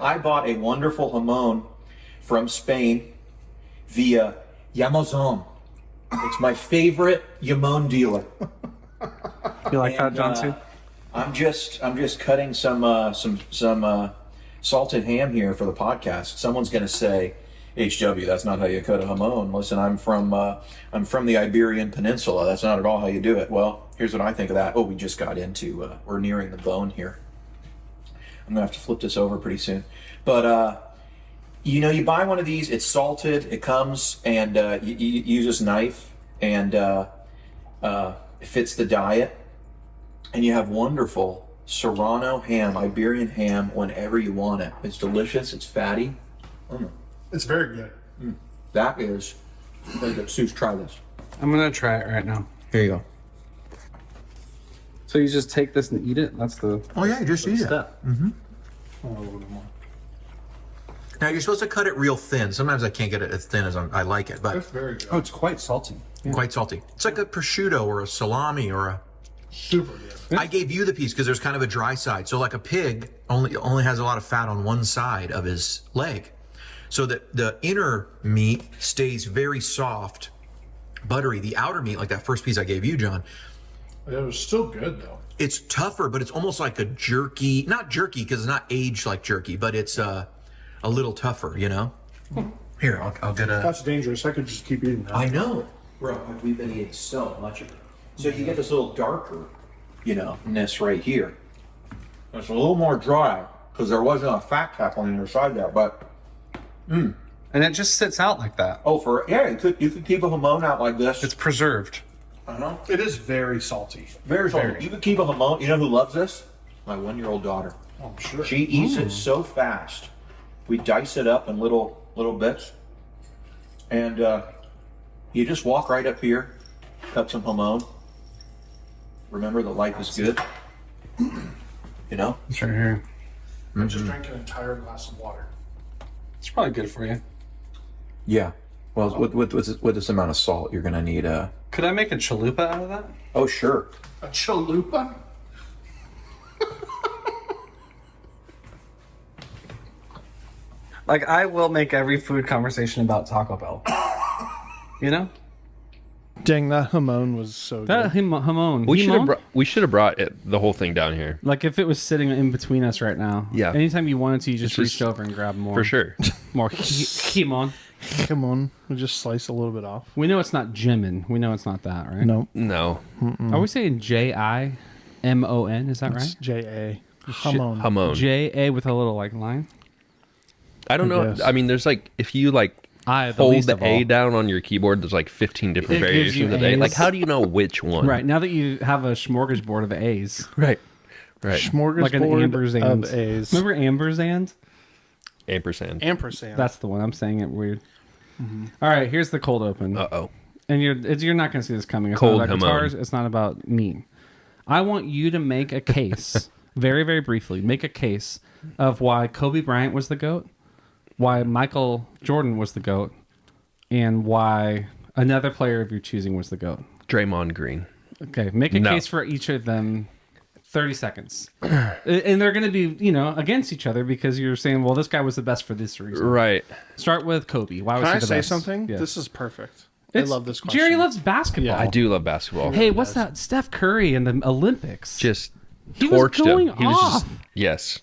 I bought a wonderful jamon from Spain via Amazon. It's my favorite jamon dealer. You like that, Jon, too? I'm just cutting some salted ham here for the podcast. Someone's going to say, HW, that's not how you cut a jamon. Listen, I'm from the Iberian Peninsula. That's not at all how you do it. Well, here's what I think of that. Oh, we just got into, we're nearing the bone here. I'm going to have to flip this over pretty soon. But, you buy one of these, it's salted, it comes, and you use this knife, and it fits the diet. And you have wonderful Serrano ham, Iberian ham, whenever you want it. It's delicious. It's fatty. It's very good. That is very good. Sooze, try this. I'm going to try it right now. Here you go. So you just take this and eat it? That's the Oh, yeah, you just eat step. it. Mm-hmm. Oh, a little bit more. Now, you're supposed to cut it real thin. Sometimes I can't get it as thin as I like it, but It's very good. Oh, it's quite salty. Yeah. quite salty. It's like a prosciutto or a salami or a... Super good. I gave you the piece because there's kind of a dry side. So like a pig only has a lot of fat on one side of his leg. So that the inner meat stays very soft, buttery. The outer meat, like that first piece I gave you, Jon, It was still good, though. it's tougher, but it's almost like a jerky, not jerky because it's not aged like jerky, but it's a little tougher, Here, I'll get a... That's dangerous. I could just keep eating that. I know. Bro, we've been eating so much of it. So you get this little darker, ness right here. It's a little more dry because there wasn't a fat cap on the other side there, but And it just sits out like that. you could keep a jamon out like this. It's preserved. It is very salty. Very salty. You could keep a jamon. You know who loves this? My 1-year-old daughter. I'm sure. She eats it so fast. We dice it up in little bits, and you just walk right up here, cut some jamon. Remember that life is good. It's right here. I just drank an entire glass of water. It's probably good for you. Yeah. Well, with this amount of salt, you're gonna need a... Could I make a chalupa out of that? Oh, sure. A chalupa? Like, I will make every food conversation about Taco Bell. Dang, that jamon was so That jamon. We should have brought the whole thing down here. Like, if it was sitting in between us right now. Yeah. Anytime you wanted to, you just It's reached just- over and grabbed more. For sure. More jamon. Come on. We'll just slice a little bit off. We know it's not Jimin. We know it's not that, right? No. No. Are we saying Jimon? Is that right? It's J-A. Jamon. Jamon. J-A with a little, line? I don't know. guess. I mean, there's if you The hold least the of A all. down on your keyboard, there's 15 different It gives you variations of A. A's. Like, how do you know which one? Right. Now that you have a smorgasbord of A's. Right. Smorgasbord Like an ampersand. of A's. Remember ampersand? Ampersand. Ampersand. That's the one. I'm saying it weird. All right, here's the cold open. Uh-oh. And you're not going to see this coming. It's Cold not about jamon. guitars. It's not about me. I want you to make a case, very, very briefly, make a case of why Kobe Bryant was the GOAT, why Michael Jordan was the GOAT, and why another player of your choosing was the GOAT. Draymond Green. Okay, make a No. case for each of them. 30 seconds. And they're going to be, against each other because you're saying, well, this guy was the best for this reason. Right. Start with Kobe. Why was Can he I the say best? something? Yeah. This is perfect. It's- I love this question. Jerry loves basketball. Yeah, I do love basketball. Hey, what's that? Steph Curry in the Olympics. Just He was torched going him. He was just, off. yes.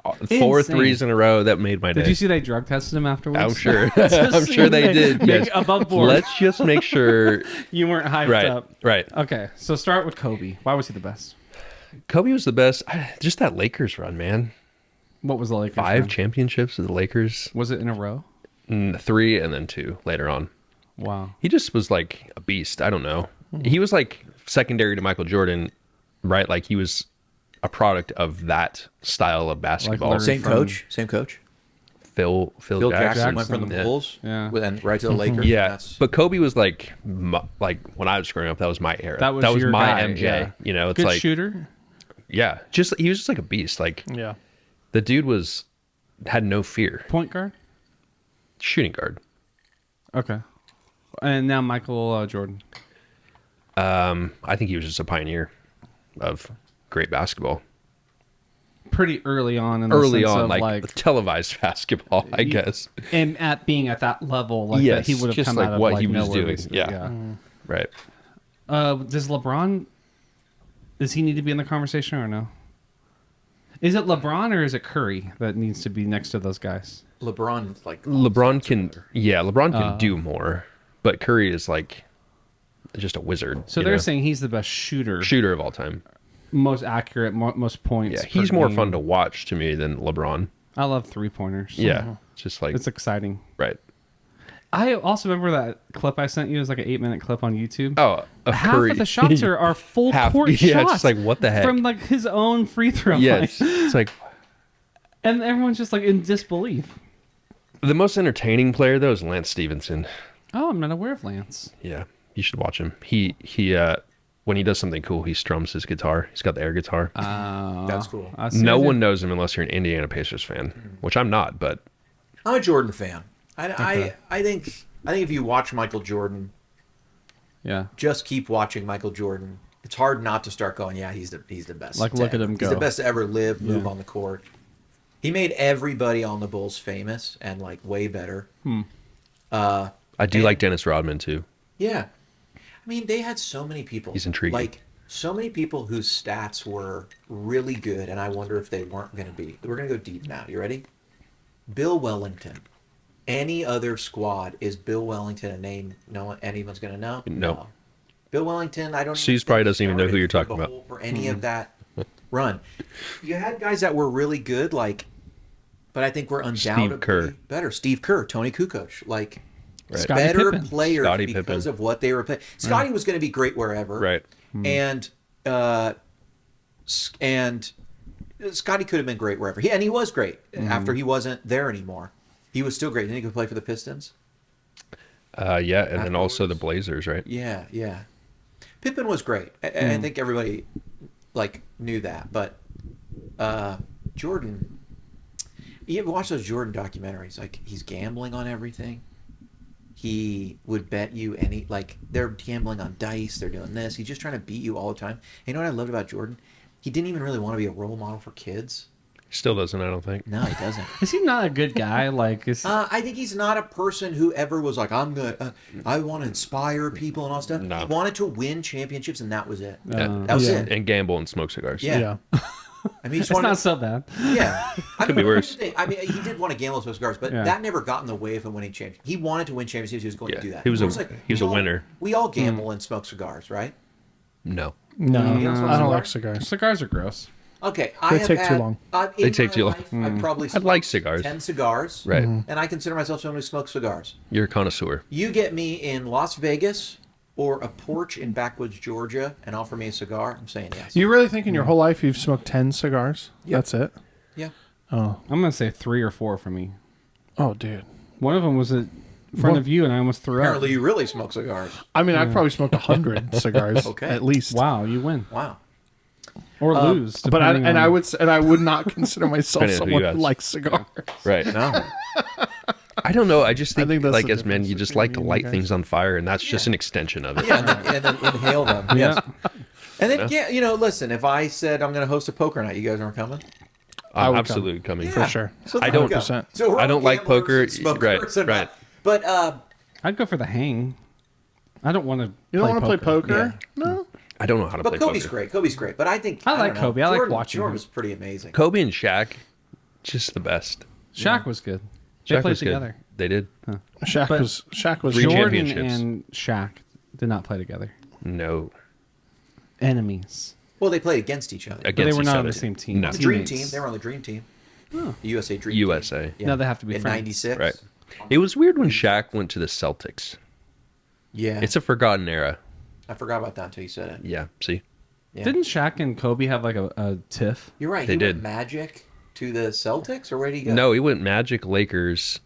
4 Insane. threes in a row. That made my day. Did you see they drug tested him afterwards? I'm sure. Just I'm sure they did. Make Yes. it above board. Let's just make sure. You weren't hyped Right. up. Right. Okay, so start with Kobe. Why was he the best? Kobe was the best. Just that Lakers run, man. What was the Lakers? 5 run? championships with the Lakers. Was it in a row? 3 and then 2 later on. Wow. He just was like a beast. I don't know. He was secondary to Michael Jordan, right? He was a product of that style of basketball. learned Same from- coach. Phil Phil Jackson Jackson. went from the Yeah. Bulls, Yeah. and right to the Lakers. Yeah, That's- but Kobe was like when I was growing up, that was my era. That was your my guy, MJ. yeah. It's Good shooter. yeah, he was just like a beast. Yeah. The dude had no fear. Point guard. Shooting guard. Okay. And now Michael Jordan. I think he was just a pioneer of great basketball. pretty early on in the Early sense on, of, like televised basketball, I guess. and at being at that level, like Yes, that he would have just come like out of what like he was nowhere, doing. basically. Yeah. Right. Does LeBron? Does he need to be in the conversation or no? Is it LeBron or is it Curry that needs to be next to those guys? LeBron, LeBron can do more, but Curry is like just a wizard. So they're saying he's the best shooter of all time. most accurate, most points. Yeah, he's more game. fun to watch to me than LeBron. I love 3-pointers. Yeah, it's just like It's exciting. right. I also remember that clip I sent you. It was like an 8-minute clip on YouTube. Oh, half Curry. of the shots are full court yeah, shots. it's just like what the heck? From like his own free throw Yes, line. it's like And everyone's just like in disbelief. the most entertaining player though is Lance Stevenson. Oh, I'm not aware of Lance. Yeah, you should watch him. He when he does something cool, he strums his guitar. He's got the air guitar. That's cool. No one knows him unless you're an Indiana Pacers fan, which I'm not. But I'm a Jordan fan. I think if you watch Michael Jordan, Yeah. just keep watching Michael Jordan. It's hard not to start going, yeah, he's the best. Like, look at him go. He's the best to ever live, move Yeah. on the court. He made everybody on the Bulls famous and like way better. I do like Dennis Rodman too. Yeah. I mean, they had so many people. He's intriguing. Like, so many people whose stats were really good, and I wonder if they weren't going to be. We're going to go deep now. You ready? Bill Wellington. Any other squad, is Bill Wellington a name anyone's going to know? No. Bill Wellington, I don't Sooze think probably doesn't even know who you're started talking the about. whole for any of that run. You had guys that were really good, like, but I think we're undoubtedly Kerr. better. Steve Kerr, Tony Kukoc, like, Scottie better Pippen. players Scottie because Pippen. of what they were playing. Scotty was going to be great wherever, Right. and Scotty could have been great wherever. He was great after he wasn't there anymore. He was still great. Didn't he go play for the Pistons? Yeah, and then also the Afterwards. Blazers, right? Yeah, yeah. Pippen was great. I think everybody like knew that. But Jordan, you ever watch those Jordan documentaries? Like, he's gambling on everything. He would bet you they're gambling on dice. They're doing this. He's just trying to beat you all the time. And you know what I loved about Jordan? He didn't even really want to be a role model for kids. Still doesn't, I don't think. No, he doesn't. Is he not a good guy? Like, I think he's not a person who ever was like, I want to inspire people and all stuff. No. He wanted to win championships, and that was it. Yeah. That was Yeah. it. And gamble and smoke cigars. Yeah. Yeah. I mean, he just it's wanted not so bad. yeah. Could be worse. I mean, he did want to gamble with those cigars, but Yeah. that never got in the way of him winning championships. He wanted to win championships. He was going Yeah. to do that. He was It he was a we all- winner. We all gamble and smoke cigars, right? No. No, You don't smoke I don't cigars? like cigars. Cigars are gross. Okay, They take too long. They take too long. I've probably I like smoked cigars. 10 cigars, Right. and I consider myself someone who smokes cigars. You're a connoisseur. You get me in Las Vegas or a porch in backwoods Georgia and offer me a cigar, I'm saying yes. You really think in your whole life you've smoked 10 cigars? Yep. That's it? Yeah. Oh. I'm gonna say 3 or 4 for me. Oh, dude. One of them was in front of you, and I almost threw up. Apparently, you really smoke cigars. I mean, I've probably smoked 100 cigars Okay. at least. Wow, you win Wow. or lose. But I depending on- I would not consider myself Depending on who someone you who ask. likes cigars. Right. No. I don't know. I just think, think that's like the as men, difference you just between like to me and light you guys. things on fire, and that's just an extension of it. Yeah, and then inhale them. Yeah. Yes. And then, listen, if I said I'm going to host a poker night, you guys aren't coming? I I'm would absolutely coming. For sure. So I there we don't- go. 100%. So we're I all don't like gamblers poker. and smokers Right, and- right. But I'd go for the hang. I don't want to. You don't want to play poker? Yeah. No. I don't know how to play Kobe's poker. great. Kobe's great. But I think I like don't know, Kobe. I like Jordan, watching Jordan him. was pretty amazing. Kobe and Shaq, just the best. Shaq was good. They Shaq played was good. together. They did. Shaq But was Three Jordan championships. and Shaq did not play together. No. Enemies. Well, they played against each other. But they Against were each not on other. the same team. No. The Dream Teammates. Team. They were on the Dream Team. The USA Dream USA. Team. Yeah. Now they have to be in friends. '96. Right. It was weird when Shaq went to the Celtics. Yeah. It's a forgotten era. I forgot about that until you said it. Yeah. See. Yeah. Didn't Shaq and Kobe have like a tiff? You're right. They He did. went Magic to the Celtics, or where did he go? No, he went Magic, Lakers.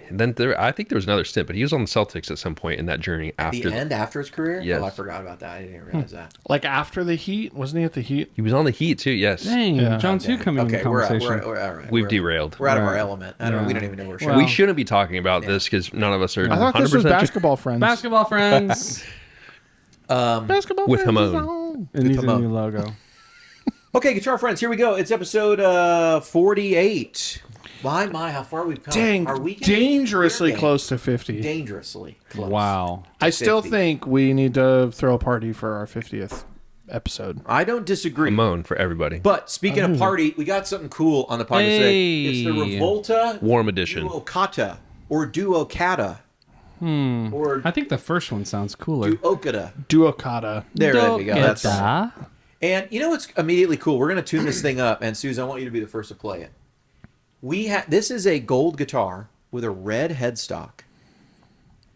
And then I think there was another stint, but he was on the Celtics at some point in that journey after. The end after his career? Yes. Oh, I forgot about that. I didn't realize that. like after the Heat. Wasn't he at the Heat? He was on the Heat too. Yes. Dang, Yeah. Jon2 coming in the Okay, we're conversation. all right. We've derailed. We're out of our Right. element. I don't. Yeah. We don't even know where Well- We shouldn't be talking about this because none of us are. I thought this was 100% basketball friends. Basketball friends. Basketball With friends is Hamon. on. It needs a Hamon. new logo. Okay, guitar friends, here we go. It's episode 48. My, how far we've come. Dang, Are we getting dangerously there? close to 50. Dangerously close. Wow. I still 50. think we need to throw a party for our 50th episode. I don't disagree. Ramon for everybody. But speaking of party, we got something cool on the party today. It's the Hey. Revolta Warm edition. Duocata or Duocata. Or I think the first one sounds cooler. Duocata. Duocata. There we go. That's Duocata. And you know what's immediately cool? We're going to tune this thing up, and Sooze, I want you to be the first to play it. This is a gold guitar with a red headstock,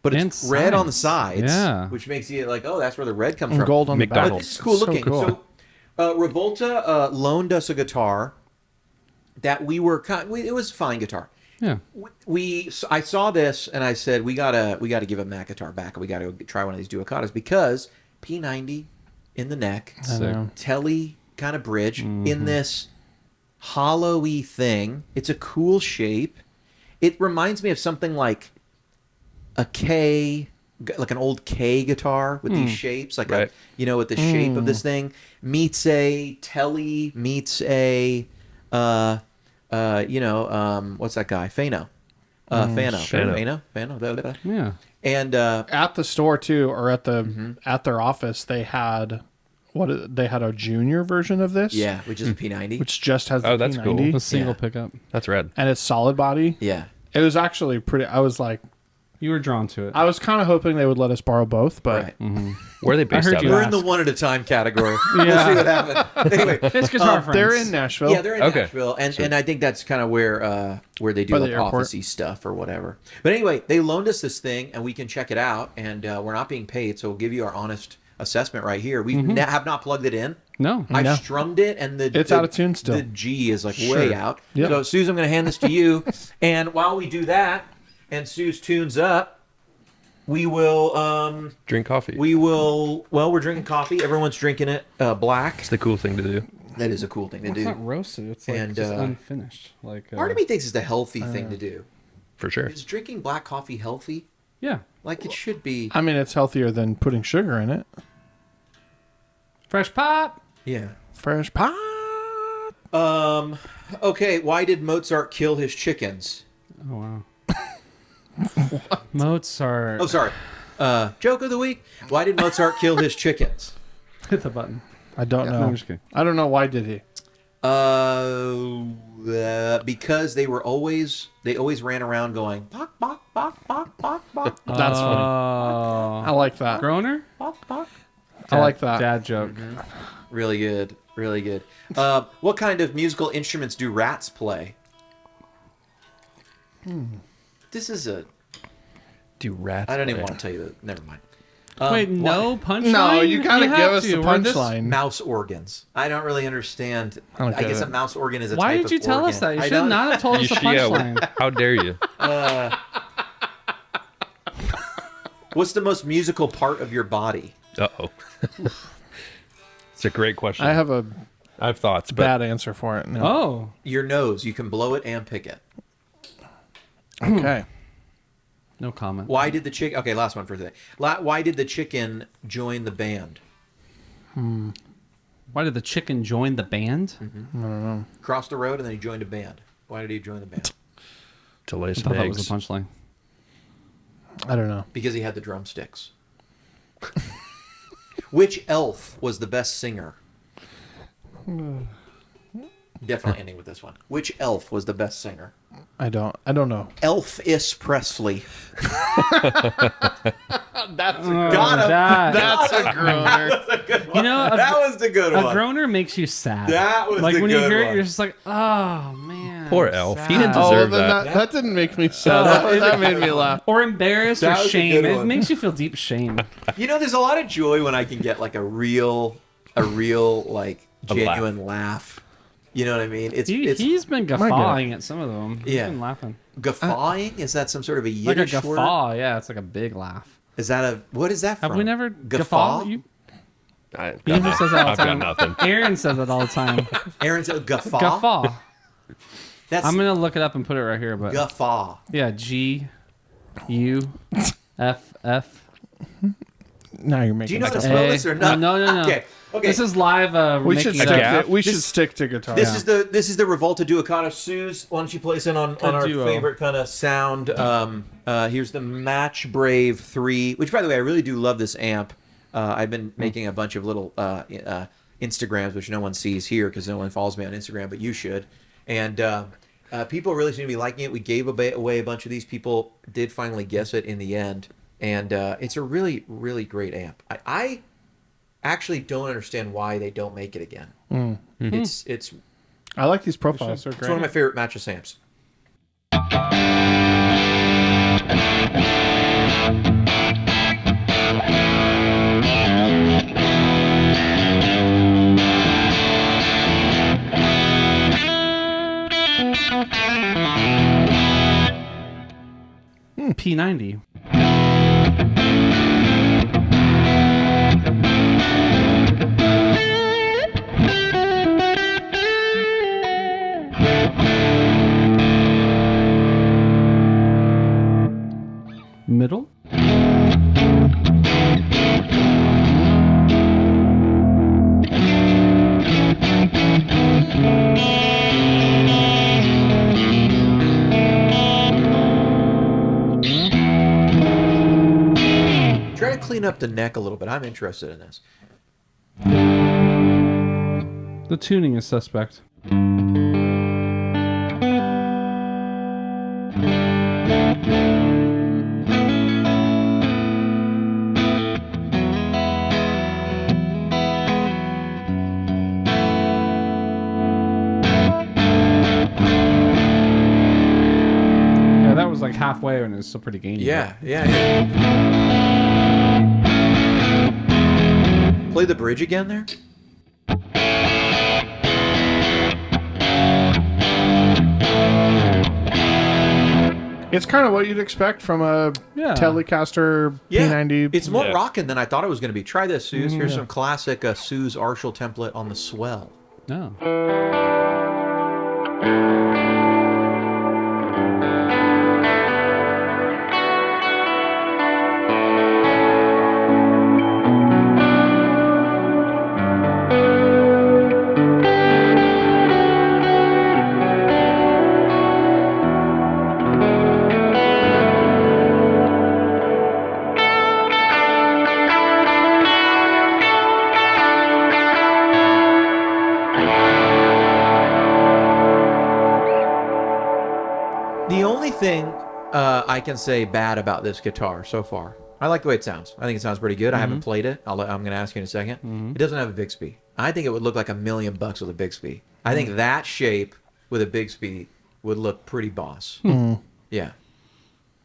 but it's And red on the sides. sides, Yeah. which makes you like, oh, that's where the red comes And from. gold on the back. McDonald's. It's cool So looking. cool. So, Rivolta loaned us a guitar that we were it was a fine guitar. Yeah. I saw this and I said we gotta give him that guitar back. We gotta go try one of these Duocatas because P90 in the neck, Sick. telly kind of bridge in this hollowy thing. It's a cool shape. It reminds me of something like a K, like an old K guitar with these shapes, like Right. with the shape of this thing meets a telly meets a what's that guy? Fano. Fano. Blah, blah, blah. Yeah. And At the store too, or at their office, they had a junior version of this. yeah, which is a P90. Which just has the Oh, that's P90, cool. A single Yeah. pickup. That's rad. and it's solid body. Yeah. It was actually pretty. I was like, You were drawn to it. I was kind of hoping they would let us borrow both, but Right. Where are they based heard out you of? We're in the one at a time category. We'll Yeah. see what happens. Anyway, It's guitar friends. they're in Nashville. yeah, they're in Okay. Nashville, and I think that's kind of where they do By the like airport. office-y stuff or whatever. But anyway, they loaned us this thing, and we can check it out, and we're not being paid, so we'll give you our honest assessment right here. We have not plugged it in. No. I No. strummed it, and It's out of tune still. The G is like way out. Yep. So, Suze, I'm going to hand this to you. And while we do that, and Suze tunes up, we will. Drink coffee. Well, we're drinking coffee. Everyone's drinking it black. It's the cool thing to do. That is a cool thing to It's do. not roasted. It's like And, just uh, unfinished. Like Part of me thinks it's the healthy thing to do. For sure. Is drinking black coffee healthy? Yeah. Like it should be. I mean, it's healthier than putting sugar in it. Fresh pop. Yeah. Fresh pot. Okay. Why did Mozart kill his chickens? Oh wow. Mozart. Oh, sorry. Joke of the week. Why did Mozart kill his chickens? Hit the button. I don't know. No, I'm just kidding. I don't know why did he. Because they always ran around going bok bok bok bok bok bok That's funny. I like that. Groner? bok bok. I like that. Dad joke. Really good. Really good. What kind of musical instruments do rats play? This is a. Do rats? I don't even play? want to tell you that. Never mind. Wait, what? no punchline? No, you gotta have give us to. the We're just- punchline. Mouse organs. I don't really understand. I don't I get guess it. a mouse organ is a Why type did of you tell organ. us that? You I should don't- not have told You us the should- punchline. how dare you? What's the most musical part of your body? Uh-oh. It's a great question. I have a I have thoughts, but bad answer for it. No. Oh. Your nose. You can blow it and pick it. Okay. No comment. Why did the chicken? Okay, last one for today. Why did the chicken join the band? Why did the chicken join the band? Crossed the road and then he joined a band. Why did he join the band? to lay I some thought that was eggs. a punchline. I don't know. Because he had the drumsticks. Which elf was the best singer? Definitely ending with this one. Which elf was the best singer? I don't know. Elvis Presley. That's Got him. That's a groaner. You know, That was the good a one. groaner makes you sad. That was like the when you good hear one. it, you're just like, oh man. Poor I'm elf. sad." He didn't Oh, deserve then that. that didn't make me sad. That made me laugh. Or embarrassed That or was a shame. good It one. makes you feel deep shame. You know, there's a lot of joy when I can get like a real like genuine laugh. You know what I mean? It's He's been guffawing at some of them. He's Yeah. been laughing. guffawing. Is that some sort of a Like a Yiddish word? guffaw, yeah, it's like a big laugh. Is that a what is that from? Have we never Guffaw? You I've know who says that all I've the got time? nothing. Aaron says it all the time. Aaron said guffaw. Guffaw. That's I'm gonna look it up and put it right here, but guffaw. yeah, G U F F. Now you're Do making you know how to stuff spell up. this or not? No. Okay. This is live. We should making stick. it up. Should stick to guitar. This is the Rivolta Duocata Sooze. Why don't you play this in on our duo. favorite kind of sound? Here's the Match Brave 3, which, by the way, I really do love this amp. I've been making a bunch of little Instagrams, which no one sees here because no one follows me on Instagram, but you should. And people really seem to be liking it. We gave away a bunch of these. People did finally guess it in the end. And it's a really, really great amp. I actually don't understand why they don't make it again. It's I like these profiles. They're it's great. one of my favorite mattress amps. P90. Middle. Try to clean up the neck a little bit. I'm interested in this. The tuning is suspect. Yeah, that was like halfway and it's still pretty gainy. Yeah. Play the bridge again there. It's kind of what you'd expect from a Yeah. Telecaster Yeah, P90. it's more rocking than I thought it was going to be. Try this, Sooze. Here's some classic Sooze Arshel template on the swell. No. The only thing I can say bad about this guitar so far, I like the way it sounds. I think it sounds pretty good. I haven't played it. I'm going to ask you in a second. It doesn't have a Bixby. I think it would look like $1 million with a Bixby. I think that shape with a Bixby would look pretty boss. Yeah.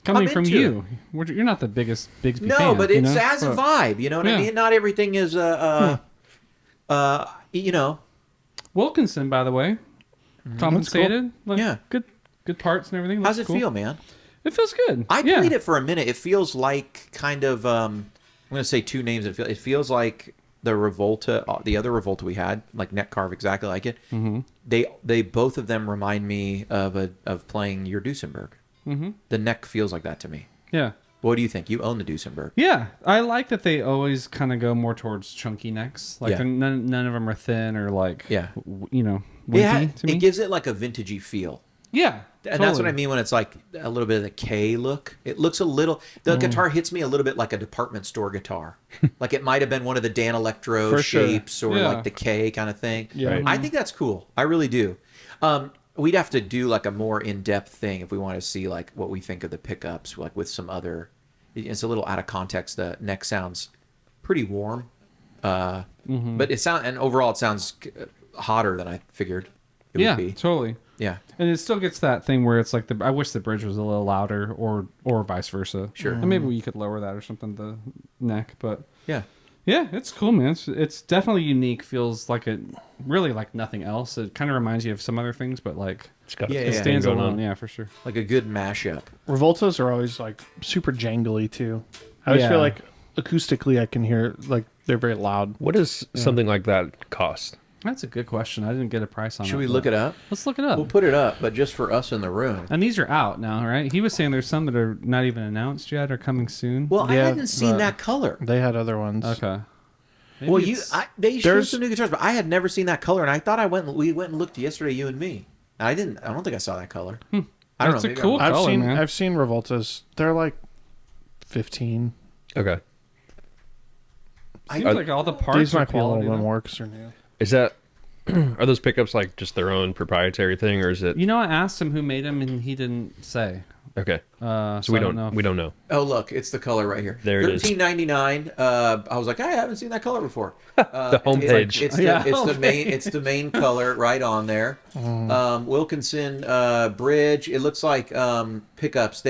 Coming I'm from into you, you're not the biggest Bigsby No, fan. but you it know? has a vibe. You know what I Yeah. mean? Not everything is, you know. Wilkinson, by the way, compensated. Like, Yeah. good parts and everything. How's Looks it cool. feel, man? It feels good. I yeah. played it for a minute. It feels like kind of I'm going to say two names. It feels like the Rivolta, the other Rivolta we had, like neck carve, exactly like it. Mm-hmm. They both of them remind me of playing your Duesenberg. Mm-hmm. The neck feels like that to me. Yeah. What do you think? You own the Duesenberg. Yeah, I like that they always kind of go more towards chunky necks. Like Yeah. none of them are thin or like wimpy Yeah, to me. it gives it like a vintagey feel. Yeah, And that's what I mean when it's like a little bit of the K look. It looks a little. The guitar hits me a little bit like a department store guitar. Like it might have been one of the Dan Electro For sure. shapes or Yeah. like the K kind of thing. Yeah. Right. I think that's cool. I really do. We'd have to do like a more in-depth thing if we want to see like what we think of the pickups, like with some other. It's a little out of context. The neck sounds pretty warm, but overall it sounds hotter than I figured it would be. totally. Yeah. And it still gets that thing where it's like I wish the bridge was a little louder, or vice versa. Sure. And maybe you could lower that or something, the neck. But Yeah. yeah, it's cool, man. It's definitely unique. Feels like it really like nothing else. It kind of reminds you of some other things, but like It's got Yeah, it yeah. stands going alone. on. Yeah, for sure. Like a good mashup. Rivoltas are always like super jangly too. I always Yeah. feel like acoustically I can hear like they're very loud. What does something like that cost? That's a good question. I didn't get a price on it. Should we look it up? Let's look it up. We'll put it up, but just for us in the room. And these are out now, right? He was saying there's some that are not even announced yet or coming soon. Well, I Yeah, hadn't seen but- that color. They had other ones. Okay. Maybe Well, it's- they showed there's- some new guitars, but I had never seen that color, and I thought we went and looked yesterday, you and me. I didn't. I don't think I saw that color. I don't That's know. a maybe cool I'm- color, man. I've seen Rivoltas. They're like 15. Okay. Seems like all the parts These are might be a quality. little bit though. more because they're new. Is that are those pickups like just their own proprietary thing, or is it You know, I asked him who made them, and he didn't say. okay? So So we I don't know. we don't know. Oh, look, it's the color right here. There it is. $13.99. I was like, I haven't seen that color before. The homepage. It's the main color right on there. Wilkinson bridge. It looks like pickups.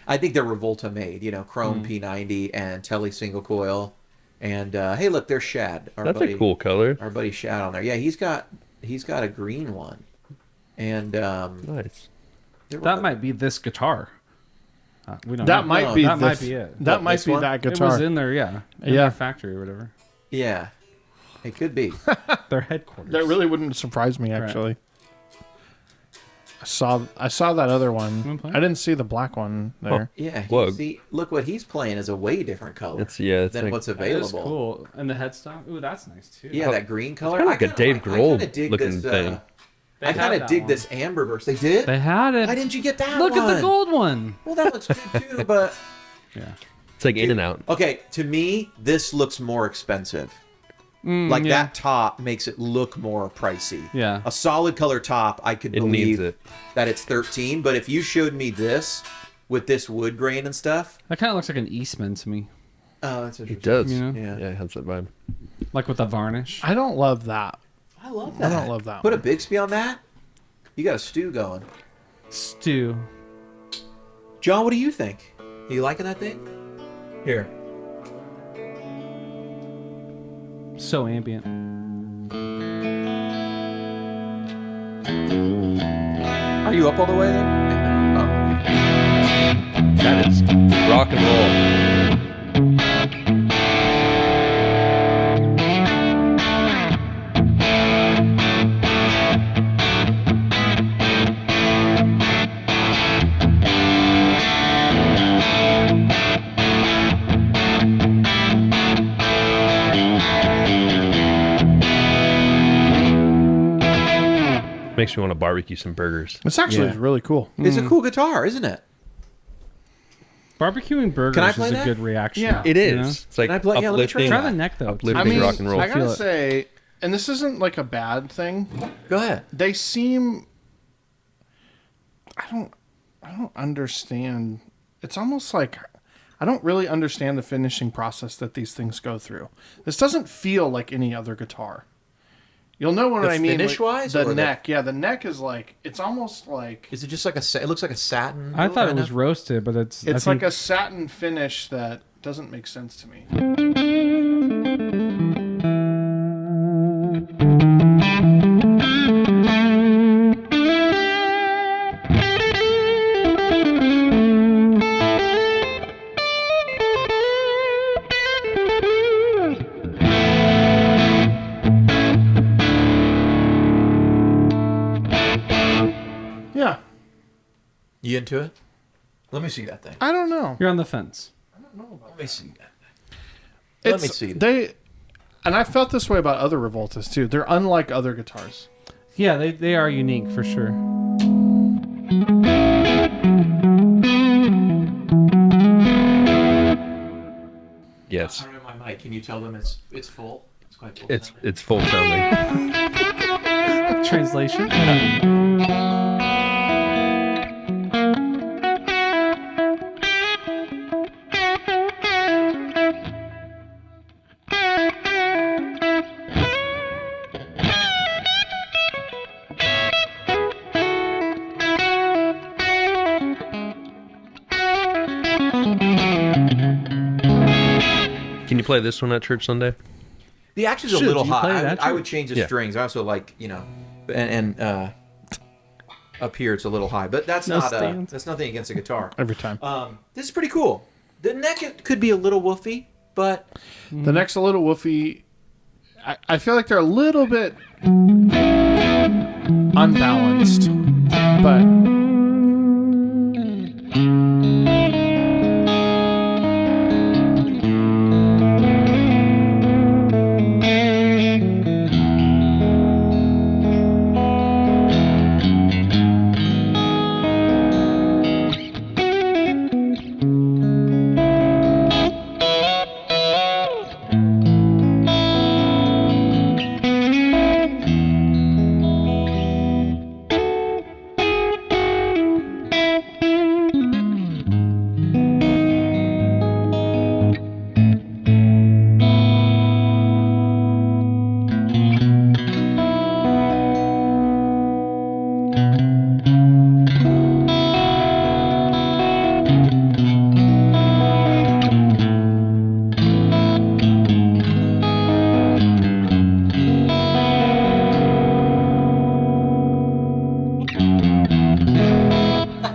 I think they're Rivolta made. You know, chrome P90 and Tele single coil. And hey, look, there's Shad. That's a cool color. Our buddy Shad on there. Yeah, he's got a green one. And Nice. That might be this guitar. We don't That know. might be that might this- be it. That What, might this be one? that It guitar. was in there, in Yeah. their factory or whatever. yeah, it could be. Their headquarters. That really wouldn't surprise me, actually. I saw that other one. Wanna play? I didn't see the black one there. Yeah. Whoa. See, look what he's playing is a way different color It's than like, what's That available. is cool. And the headstock. Ooh, that's nice too. Yeah, that green color. kinda like a I Dave kinda Grohl dig looking this, thing. They I had kind of that dig one. this amberburst. They did. They had it. Why didn't you get that Look one? at the gold one. Well, that looks good too. But Yeah. It's like in and out. okay, to me, this looks more expensive. Like yeah. that top makes it look more pricey. Yeah. A solid color top, I could It needs believe it. that it's 13. But if you showed me this with this wood grain and stuff, That kind of looks like an Eastman to me. oh, that's It interesting. does. You know? Yeah. Yeah, it has that vibe. Like with the varnish. I don't love that. I love I that. don't love that Put one. a Bixby on that. You got a stew going. Stew. John, what do you think? You liking that thing? Here. So ambient. Are you up all the way there? Oh. That is rock and roll. Makes me want to barbecue some burgers. It's actually Yeah. really cool. It's a cool guitar, isn't it? Barbecuing burgers Can I is play a that? good reaction. Yeah. It is. You know? It's like Can I play- yeah, let me try uplifting. Try the neck though. Uplifting I mean, rock and roll. I gotta Feel it. say, and this isn't like a bad thing. Go ahead. They seem. I don't understand. It's almost like I don't really understand the finishing process that these things go through. This doesn't feel like any other guitar. You'll know what The I mean. finish-wise, the or the- neck. Yeah, the neck is like it's almost like Is it just like it looks like a satin? I thought it kinda? was roasted, but it's it's I like think, a satin finish that doesn't make sense to me. Yeah, You into it? Let me see that thing. I don't know. you're on the fence. Let me see that. Let me see. They, and I felt this way about other Rivoltas too. They're unlike other guitars. Yeah, they are unique for sure. Yes, I don't know my mic. Can you tell them it's full? It's quite full. it's full sounding. Translation. Can you play this one at church Sunday? The action's a Should little you high. play I that would, I too? would change the Yeah. strings. I also like and up here it's a little high, but that's No not stands. that's nothing against the guitar. Every time. This is pretty cool. The neck it could be a little woofy, but The neck's a little woofy. I feel like they're a little bit unbalanced, but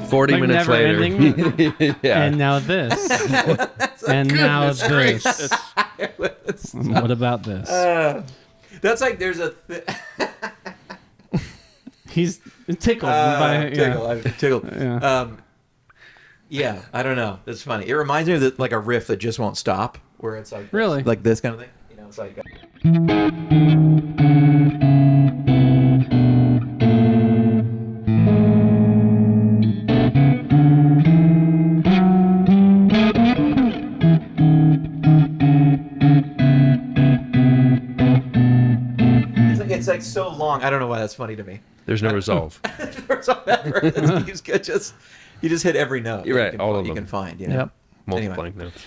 Forty Like minutes never later. ending. Yeah. And now this. And now this. What about this? That's like there's a He's tickled by tickle. Yeah. Yeah, I don't know. That's funny. It reminds me of like a riff that just won't stop, where it's like Really? like this kind of thing. You know, it's like. It's like so long. I don't know why that's funny to me. There's no resolve. You just hit every note. You're right, You can, all of you them. can find. You know? Yep. Multiple Anyway. blank notes.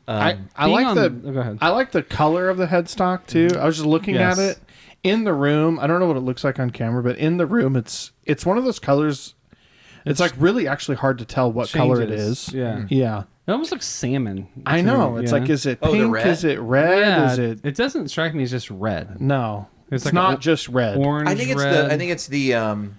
I Being like on- the go ahead. I like the color of the headstock too. I was just looking Yes. at it in the room. I don't know what it looks like on camera, but in the room, it's one of those colors. It's like really actually hard to tell what color it Changes. is. Yeah. Yeah. It almost looks salmon. I to know. me, It's yeah. like, is it Oh, the pink? red? Is it red? Yeah, Is it? It doesn't strike me as just red. No. It's It's like not a just red. Orange, I think it's red. the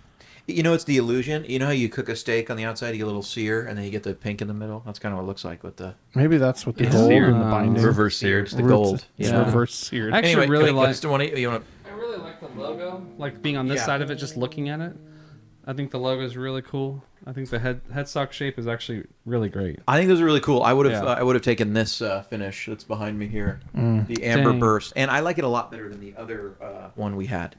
you know, it's the illusion. You know how you cook a steak on the outside, you get a little sear, and then you get the pink in the middle. That's kind of what it looks like with the Maybe that's what the Yeah. gold Seared. and the binding. Reverse seared. It's the gold. It's Yeah. reverse seared. I actually really like. You want to? I really like the logo. Like being on this Yeah. side of it, just looking at it. I think the logo is really cool. I think the headstock shape is actually really great. I think those are really cool. I would have Yeah. I would have taken this finish that's behind me here, the amber Dang. burst, and I like it a lot better than the other one we had.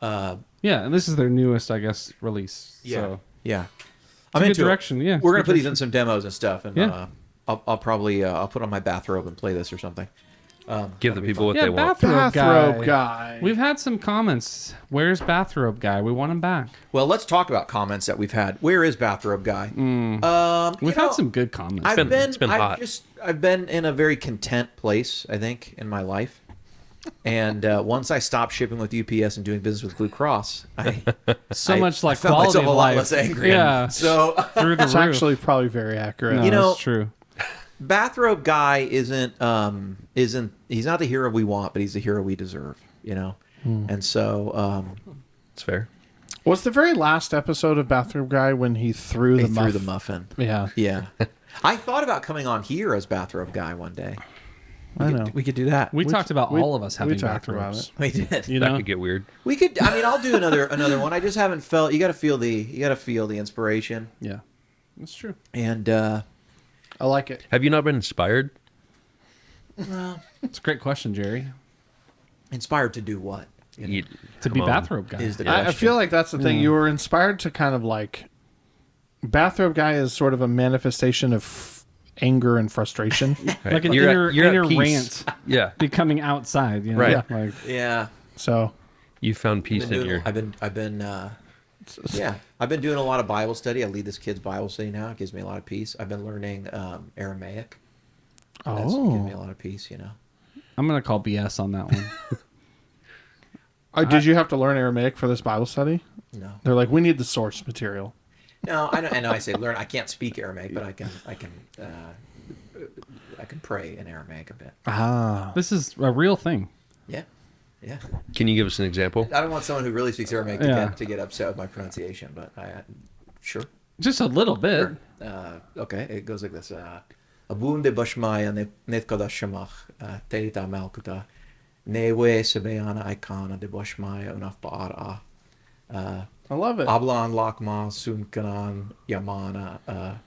Yeah, and this is their newest, I guess, release. So yeah. it's I'm a good into it. direction. Yeah, We're it's gonna a put good these in some demos and stuff, and Yeah. I'll probably I'll put on my bathrobe and play this or something. Give the people what Yeah, they want. Bathrobe guy. We've had some comments. Where's bathrobe guy? We want him back. Well, let's talk about comments that we've had. Where is bathrobe guy? We've had some good comments. it's been hot. I've been in a very content place, I think, in my life. And once I stopped shipping with UPS and doing business with Blue Cross, so I- much like I found quality myself of a lot life. less angry. Yeah, So through the It's roof. actually probably very accurate. No, You know- it's true. bathrobe guy isn't he's not the hero we want, but he's the hero we deserve. You know. And so It's fair. Was the very last episode of Bathrobe Guy when he threw he the threw muff? the muffin. Yeah. Yeah. I thought about coming on here as bathrobe guy one day. I know. We could do that. We talked about we- all of us we having talked about bathrobes. We did. You That know, could get weird. We could. I mean, I'll do another one. I just haven't felt. You got to feel the inspiration. yeah, that's true. And I like it. Have you not been inspired? It's a great question, Jerry. inspired to do what? You know, You- To be come on. bathrobe guy. is the I question. feel like that's the thing. You were inspired to kind of like Bathrobe Guy is sort of a manifestation of anger and frustration. Right. Like an You're at inner peace. rant Yeah. becoming outside. You know? Right. Like, Yeah. So You found peace I've in been your. doing, I've been yeah, I've been doing a lot of Bible study. I lead this kid's Bible study now. It gives me a lot of peace. I've been learning Aramaic. That's given me a lot of peace, you know. I'm gonna call BS on that one. did you have to learn Aramaic for this Bible study? No. They're like, we need the source material. No, I know I say learn. I can't speak Aramaic, but I can pray in Aramaic a bit. Ah. This is a real thing. Yeah. Yeah. Can you give us an example? I don't want someone who really speaks Aramaic to, Yeah. get upset with my pronunciation, but sure. Just a little bit. Okay, it goes like this. Abunde bashmaya net kadashamach terita malkuta Newe Sebeana Icona de Boshmaya Unaf Baara. I love it. Ablan Lakma Sunkanan Yamana.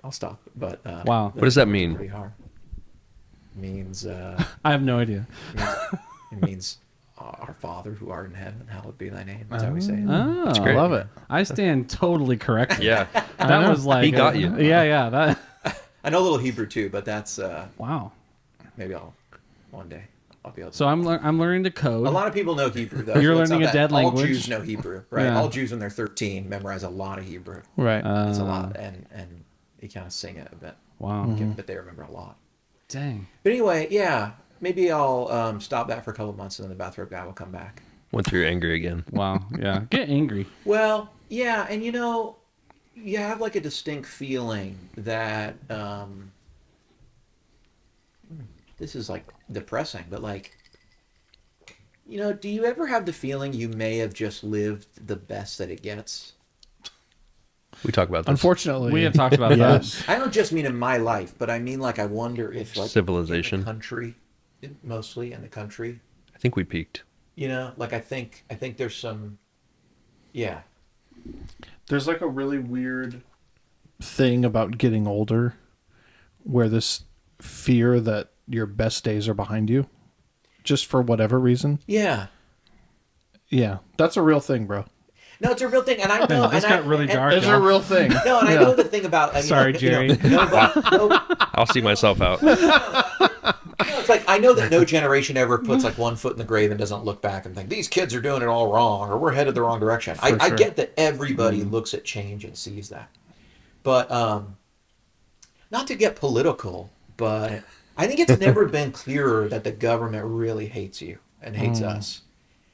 I'll stop. But Wow. What does that mean? pretty hard. Means I have no idea. it means our Father who art in heaven, hallowed be thy name. That's how we say it. Oh, I great. love it. I stand totally corrected. Yeah. That was like He got you. Yeah. That. I know a little Hebrew too, but that's Wow. maybe one day I'll be able to. So I'm learning to code. A lot of people know Hebrew though. You're so it's not learning a that dead all language. Jews know Hebrew, right? Yeah. All Jews when they're 13 memorize a lot of Hebrew. Right. It's a lot, and you kind of sing it a bit. Wow. But they remember a lot. Dang. But anyway, yeah, maybe I'll stop that for a couple of months, and then the bathrobe guy will come back. Once you're angry again. Wow. Yeah. Get angry. Well, yeah, and you have like a distinct feeling that this is like depressing, but like, do you ever have the feeling you may have just lived the best that it gets? We talk about this. Unfortunately, We have talked about that. yes. I don't just mean in my life, but I mean like I wonder if like Civilization. in the country, mostly in the country, I think we peaked. like I think there's some, yeah. There's like a really weird thing about getting older, where this fear that your best days are behind you, just for whatever reason. Yeah. Yeah, that's a real thing, bro. No, it's a real thing, and I know. This got really dark. It's y'all. a real thing. No, and I know the thing about. Sorry, Jerry. I'll see myself out. It's like I know that no generation ever puts like one foot in the grave and doesn't look back and think these kids are doing it all wrong or we're headed the wrong direction. I sure. get that everybody looks at change and sees that, but not to get political, but I think it's never been clearer that the government really hates you and hates us.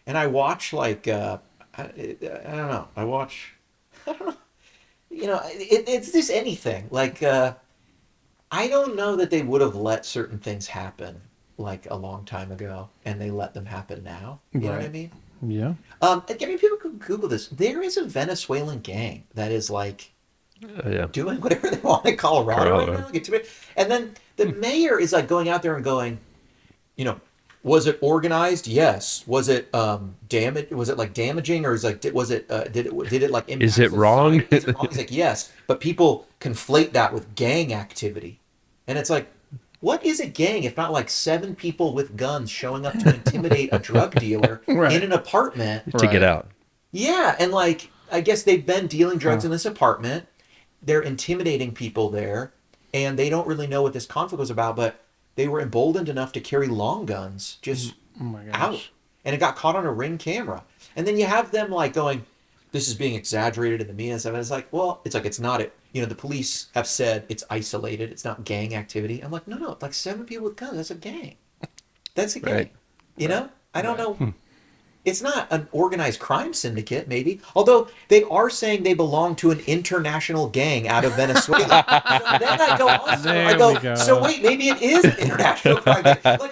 And I watch like I don't know. I don't know. It's just anything. Like I don't know that they would have let certain things happen like a long time ago, and they let them happen now. You know what I Right. mean? Yeah. I mean, people can Google this. There is a Venezuelan gang that is like Yeah. doing whatever they want in Colorado right Colorado. now. Get to it. And then the mayor is like going out there and going, was it organized? Yes. Was it damage? Was it like damaging, or did it like impact Is it wrong? society? Is it wrong? He's like, yes, but people conflate that with gang activity, and it's like, what is a gang if not like 7 people with guns showing up to intimidate a drug dealer Right. in an apartment? To get out. Yeah, and like I guess they've been dealing drugs in this apartment. They're intimidating people there, and they don't really know what this conflict was about, but they were emboldened enough to carry long guns just Oh my gosh. out. And it got caught on a Ring camera. And then you have them like going, this is being exaggerated in the media and stuff. And it's like, well, it's not it. The police have said it's isolated. It's not gang activity. I'm like, no, like 7 people with guns. That's a gang. That's a gang. Right. I don't know. It's not an organized crime syndicate, maybe. Although they are saying they belong to an international gang out of Venezuela. So then I go, There we go. so wait, maybe it is an international crime gang. Like,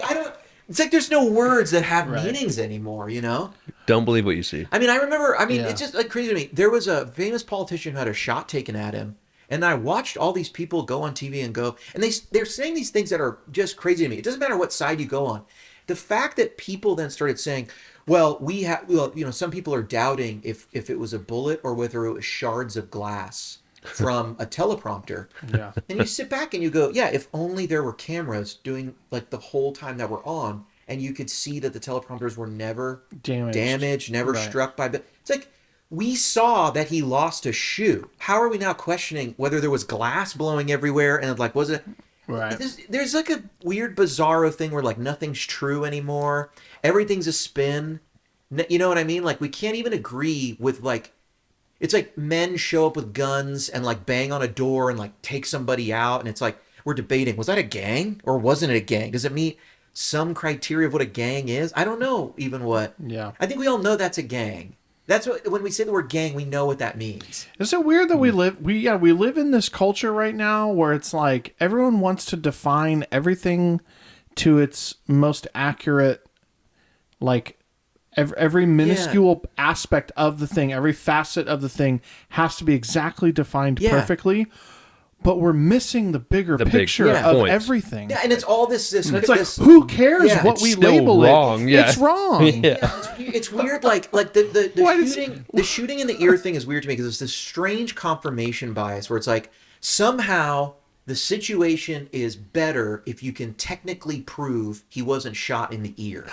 it's like there's no words that have meanings anymore, Don't believe what you see. I mean, Yeah. it's just like crazy to me. There was a famous politician who had a shot taken at him. And I watched all these people go on TV and they're saying these things that are just crazy to me. It doesn't matter what side you go on. The fact that people then started saying, well, some people are doubting if it was a bullet or whether it was shards of glass from a teleprompter. Yeah. And you sit back and you go, yeah, if only there were cameras doing like the whole time that we're on, and you could see that the teleprompters were never damaged, never Right. struck by. It's like we saw that he lost a shoe. How are we now questioning whether there was glass blowing everywhere and like was it? Right. There's like a weird bizarro thing where like nothing's true anymore. Everything's a spin. You know what I mean? Like we can't even agree with like. It's like men show up with guns and like bang on a door and like take somebody out, and it's like we're debating, was that a gang or wasn't it a gang? Does it meet some criteria of what a gang is? I don't know even what. Yeah. I think we all know that's a gang. That's what when we say the word gang, we know what that means. Is it weird that we live in this culture right now where it's like everyone wants to define everything to its most accurate, like every minuscule aspect of the thing, every facet of the thing has to be exactly defined Yeah. perfectly. but we're missing the bigger big picture of point. everything. Yeah, and it's all this. It's like, who cares Yeah, what it's we still label wrong. it? Yeah. It's wrong. It's weird. Like the the shooting in the ear thing is weird to me because it's this strange confirmation bias where it's like somehow the situation is better if you can technically prove he wasn't shot in the ear.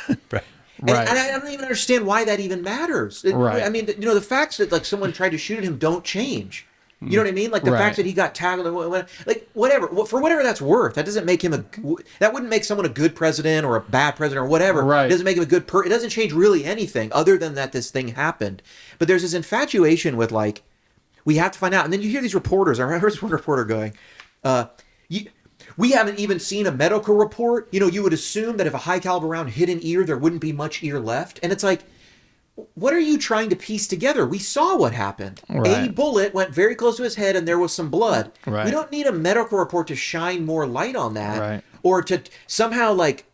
Right. And I don't even understand why that even matters. Right. I mean, the facts that like someone tried to shoot at him don't change. You know what I mean? Like the Right. fact that he got tackled, like whatever, for whatever that's worth. That doesn't make him that wouldn't make someone a good president or a bad president or whatever. Right. It doesn't make him a good it doesn't change really anything other than that this thing happened. But there's this infatuation with like, we have to find out. And then you hear these reporters. I heard this one reporter going, we haven't even seen a medical report. You know, you would assume that if a high caliber round hit an ear, there wouldn't be much ear left. And it's like, what are you trying to piece together? We saw what happened. Right. A bullet went very close to his head and there was some blood. Right. We don't need a medical report to shine more light on that. Right. Or to somehow like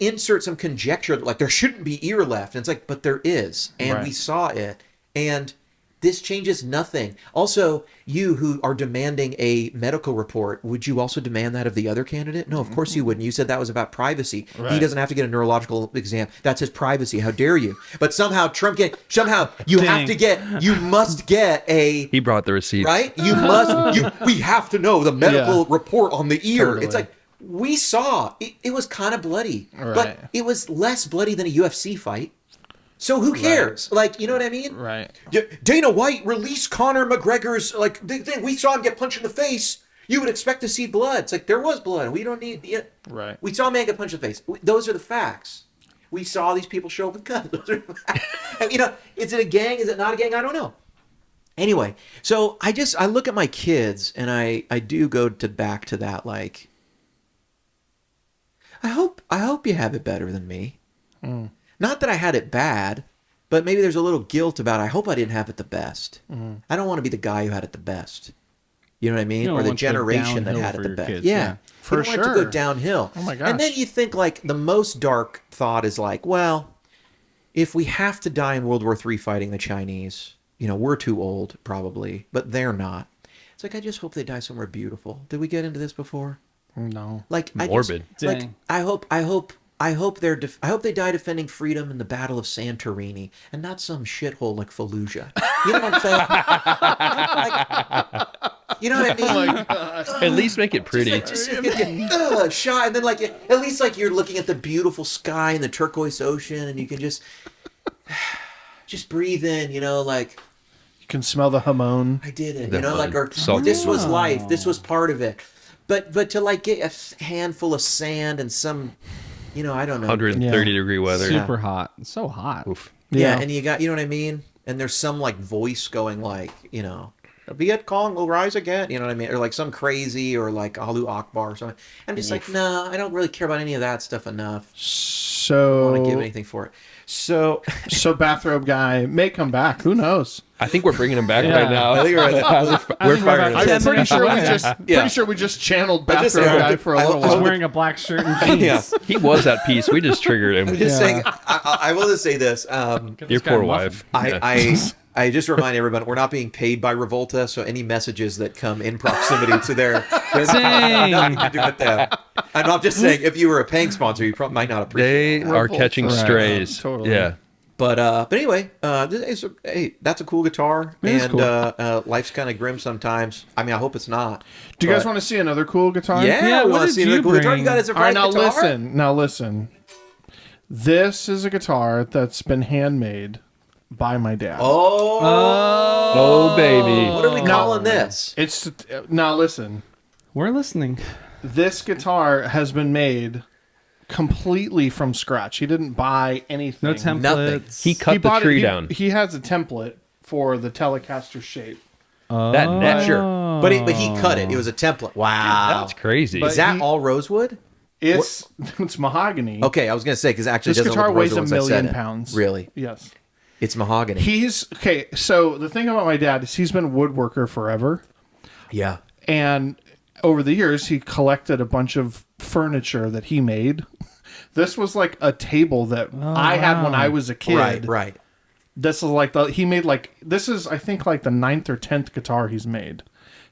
insert some conjecture that like there shouldn't be ear left. And it's like, but there is. And Right. we saw it. And this changes nothing. Also, you who are demanding a medical report, would you also demand that of the other candidate? No, of course you wouldn't. You said that was about privacy. He Right. doesn't have to get a neurological exam. That's his privacy. How dare you? But somehow you must get a He brought the receipts. right? We have to know the medical Yeah. report on the ear. Totally. It's like we saw it was kind of bloody, Right. but it was less bloody than a UFC fight. So who cares? Like, you know what I mean? Right. Dana White released Conor McGregor's like thing. We saw him get punched in the face. You would expect to see blood. It's like there was blood. We don't need. Right. We saw a man get punched in the face. Those are the facts. We saw these people show up with guns. Those are the facts. And, you know, is it a gang? Is it not a gang? I don't know. Anyway, so I look at my kids and I do go back to that like. I hope you have it better than me. Not that I had it bad, but maybe there's a little guilt about I hope I didn't have it the best. I don't want to be the guy who had it the best. You know what I mean? You don't Or the want to go generation that downhill had it for the your best. kids, Yeah. yeah. For you don't want it to sure. go downhill. Oh my And then gosh. you think like the most dark thought is like, well, if we have to die in World War III fighting the Chinese, you know, we're too old probably, but they're not. It's like I just hope they die somewhere beautiful. Did we get into this before? No. Like Morbid. Like Dang. I hope I hope they die defending freedom in the Battle of Santorini and not some shithole like Fallujah. You know what I'm saying? Like, you know what I mean? At least make it pretty. Just get shot, and then like at least like you're looking at the beautiful sky and the turquoise ocean, and you can just breathe in. You know, like You can smell the hamon. I did it. The You know, like or salty this was smell. life. This was part of it. But to like get a handful of sand and some, you know, I don't know. 130-degree weather. Super hot. So hot. Oof. Yeah, and you got, you know what I mean? And there's some like voice going like, you know, Viet Cong will rise again. You know what I mean? Or like some crazy or like Alu Akbar or something. I'm just like, no, I don't really care about any of that stuff enough. I don't want to give So, anything for it. So so bathrobe guy may come back. Who knows? I think we're bringing him back Yeah. right now. I think we're firing about him. I'm pretty sure we just Yeah. pretty sure we just channeled just bathrobe saying, guy for a I- little I- He's while. wearing a black shirt and jeans. Yeah. He was at peace. We just triggered him. I'm just Yeah. saying, I will just say this. Get this Your guy poor a muffin. wife. Yeah. I just remind everyone we're not being paid by Rivolta, so any messages that come in proximity to their Dang. nothing to do with them. I'm not just saying if you were a paying sponsor, you probably might not appreciate it. They are catching Right. strays. Totally. Yeah. But anyway, hey, that's a cool guitar, It is and cool. life's kind of grim sometimes. I mean, I hope it's not. Do you guys but- want to see another cool guitar? Yeah, Yeah, we what want to did see another you cool guitar. bring? You got a All right, surprise now guitar? listen. This is a guitar that's been handmade by my dad. Oh, Oh, baby. what are we calling this? It's now listen. We're listening. This guitar has been made completely from scratch. He didn't buy anything. No templates. He cut the bought it- tree he- down. He has a template for the Telecaster shape. That neck. Sure, but he cut it. It was a template. Wow, That's crazy. But is that he- all rosewood? It's it's mahogany. Okay, I was gonna say because actually This it doesn't guitar look weighs rosewood a once I said million it. pounds. Really, Yes. it's mahogany. He's okay. So the thing about my dad is he's been a woodworker forever, Yeah. and over the years he collected a bunch of furniture that he made. This was like a table that I had when I was a kid. Right. This is like this is I think like the 9th or 10th guitar he's made.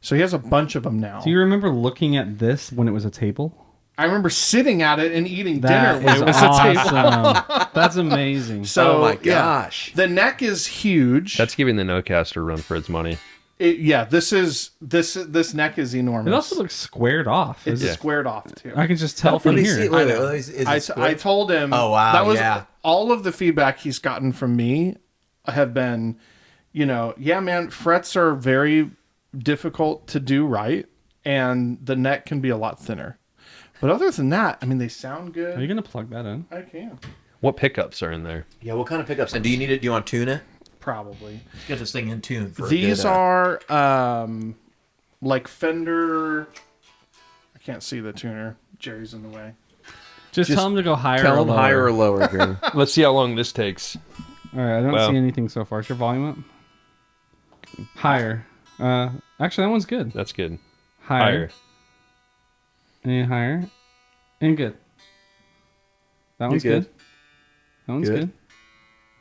So he has a bunch of them now. Do you remember looking at this when it was a table? I remember sitting at it and eating That dinner when is it was a table. awesome. That's amazing. So, Oh my yeah. gosh. The neck is huge. That's giving the Nocaster a run for its money. This neck is enormous. It also looks squared off. it's Yeah. squared off too. I can just tell from here. I told him. Oh, wow, That was yeah. all of the feedback he's gotten from me have been, yeah, man, frets are very difficult to do right, and the neck can be a lot thinner. But other than that, I mean, they sound good. Are you gonna plug that in? I can What pickups are in there? Yeah, what kind of pickups? And do you need it? Do you want to tune it? probably. Get this thing in tune. For These are like Fender. I can't see the tuner. Jerry's in the way. Just tell him to go higher. tell or them lower. higher or lower here. Let's see how long this takes. All right, I don't Well. see anything so far. Is your volume up? Higher. Actually, that one's good. That's good. Higher. And higher. And good. That one's good. good. That one's Good. good.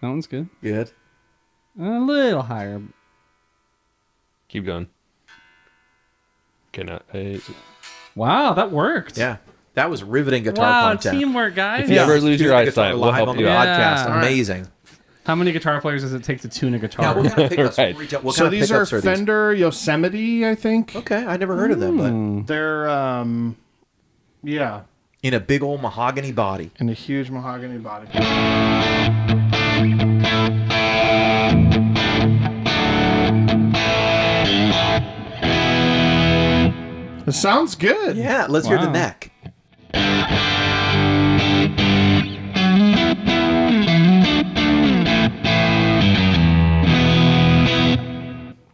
That one's good. Good. A little higher. Keep going. Okay, now. Wow, that worked. Yeah, that was riveting guitar Wow, content. teamwork, guys. If you ever lose your Tuning guitar eyesight, we'll live help on you the out. podcast. Yeah. Amazing. How many guitar players does it take to tune a Now, guitar? what kind of pickups? Right. What So kind of these are pickups these? Fender Yosemite, I think. Okay, I never heard of them, but They're yeah, in a big old mahogany body. and a huge mahogany body. It sounds good. Yeah, let's hear the Wow. neck.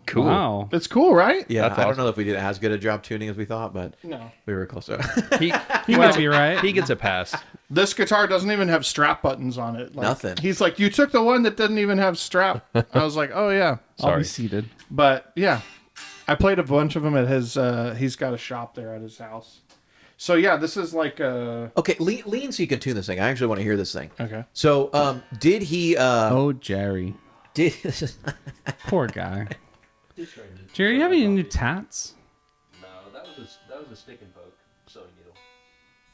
Cool. Wow. It's cool, right? Yeah, That's I don't awesome. know if we did as good a job tuning as we thought, but No. we were close. He, You might be right. he gets a pass. This guitar doesn't even have strap buttons on it. Like, Nothing. He's like, you took the one that didn't even have strap. I was like, oh yeah. I'll Sorry. be seated. But yeah, I played a bunch of them at his. He's got a shop there at his house. So yeah, this is like Okay, lean so you can tune this thing. I actually want to hear this thing. okay. So, did he? Oh, Jerry. Did Poor guy. Jerry, you have any new tats? No, that was a stick and poke sewing needle.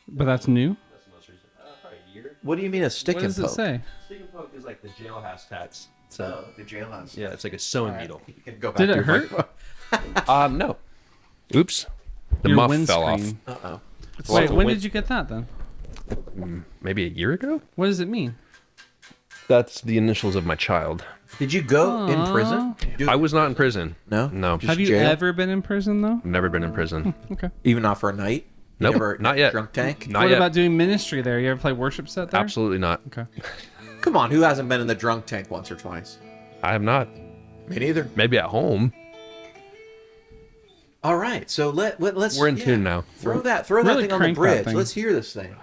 But that's new? That's the most recent. Probably a year. what do you mean a stick What and does poke? it say? Stick and poke is like the jailhouse tats. So The jailhouse. yeah, it's like a sewing needle. You can go back Did to it your hurt? microphone. No. Oops. The Your muff windscreen. fell off. Uh-oh. Wait, when win- did you get that then? Maybe a year ago. What does it mean? That's the initials of my child. Did you go in prison? I was not in prison. No? No. Just Have you jail? ever been in prison though? Never been in prison. Okay. Even not for a night? You Nope. never- Not yet. Drunk tank? Not What yet. about doing ministry there? You ever play worship set there? Absolutely not. Okay. Come on, who hasn't been in the drunk tank once or twice? I have not. Me neither. Maybe at home. All right, so let's. We're in tune now. Throw that thing Really on the crank that bridge. thing. Let's hear this thing.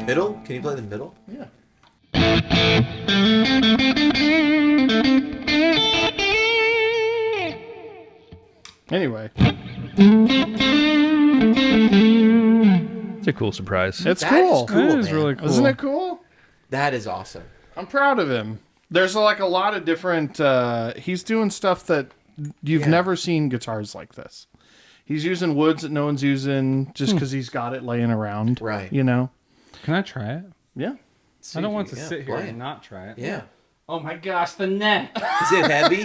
Middle? Can you play the middle? Yeah. Anyway, It's a cool surprise. it's That cool. is cool. That is man. really cool. Isn't it cool? That is awesome. I'm proud of him. There's like a lot of different. He's doing stuff that you've Yeah. never seen guitars like this. He's using woods that no one's using just because he's got it laying around. Right. You know. Can I try it? Yeah. I don't want to Yeah, sit here play and it. not try it. Yeah. Oh my gosh, the neck. Is it heavy?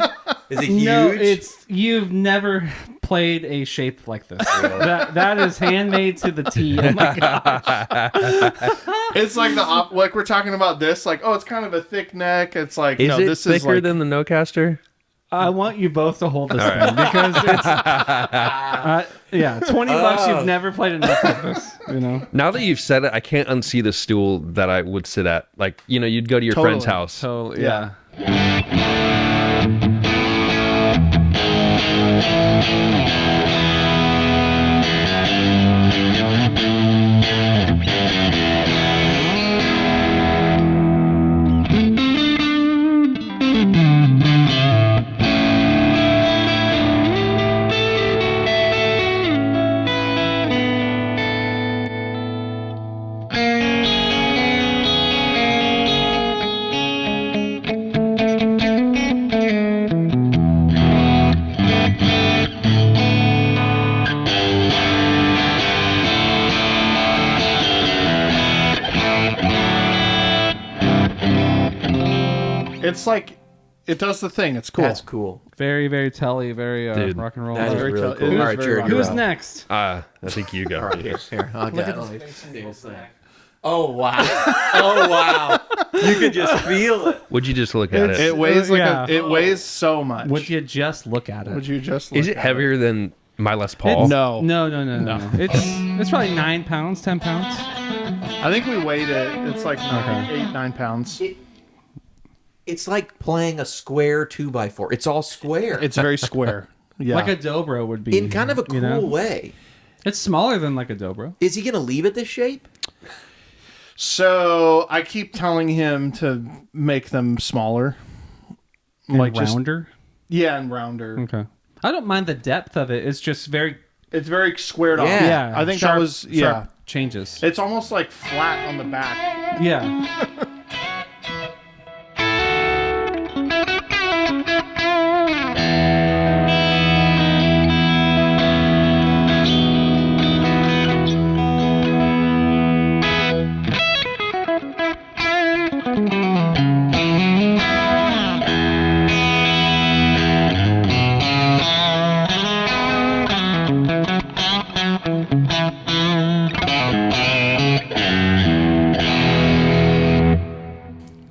Is it huge? No, it's you've never played a shape like this. that is handmade to the T. Oh my gosh. It's like like we're talking about this. Like, oh, it's kind of a thick neck. It's like Is no, it this thicker is like than the Nocaster? I want you both to hold this thing because it's yeah, $20 you've never played a neck like this, you know. Now that you've said it, I can't unsee the stool that I would sit at. Like, you know, you'd go to your friend's Totally. house. So Yeah. yeah. It's like it does the thing. It's cool. That's cool. Very, very telly, very Dude, rock and roll. That is very really cool. cool. It is All right, very Jared, rock you're Who's up. next? I think you go. Here, I'll get it. Oh wow! Oh wow! You could just feel it. Would you just look at It it? weighs Yeah. it weighs so much. Would you just look at it? Would you just? Look Is it at heavier than my Les Paul? No. No. It's probably 9 pounds, 10 pounds. I think we weighed it. It's like Okay. 8-9 pounds. It's like playing a square 2x4. It's all square. It's very square. Yeah. Like a dobro would be. in kind of a cool you know? way. It's smaller than like a dobro. Is he going to leave it this shape? So I keep telling him to make them smaller, Like just rounder. and rounder. Okay. I don't mind the depth of it. It's just very It's very squared off. Yeah. yeah. I think sharp, that was sharp changes. It's almost like flat on the back. Yeah.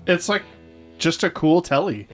It's like just a cool telly.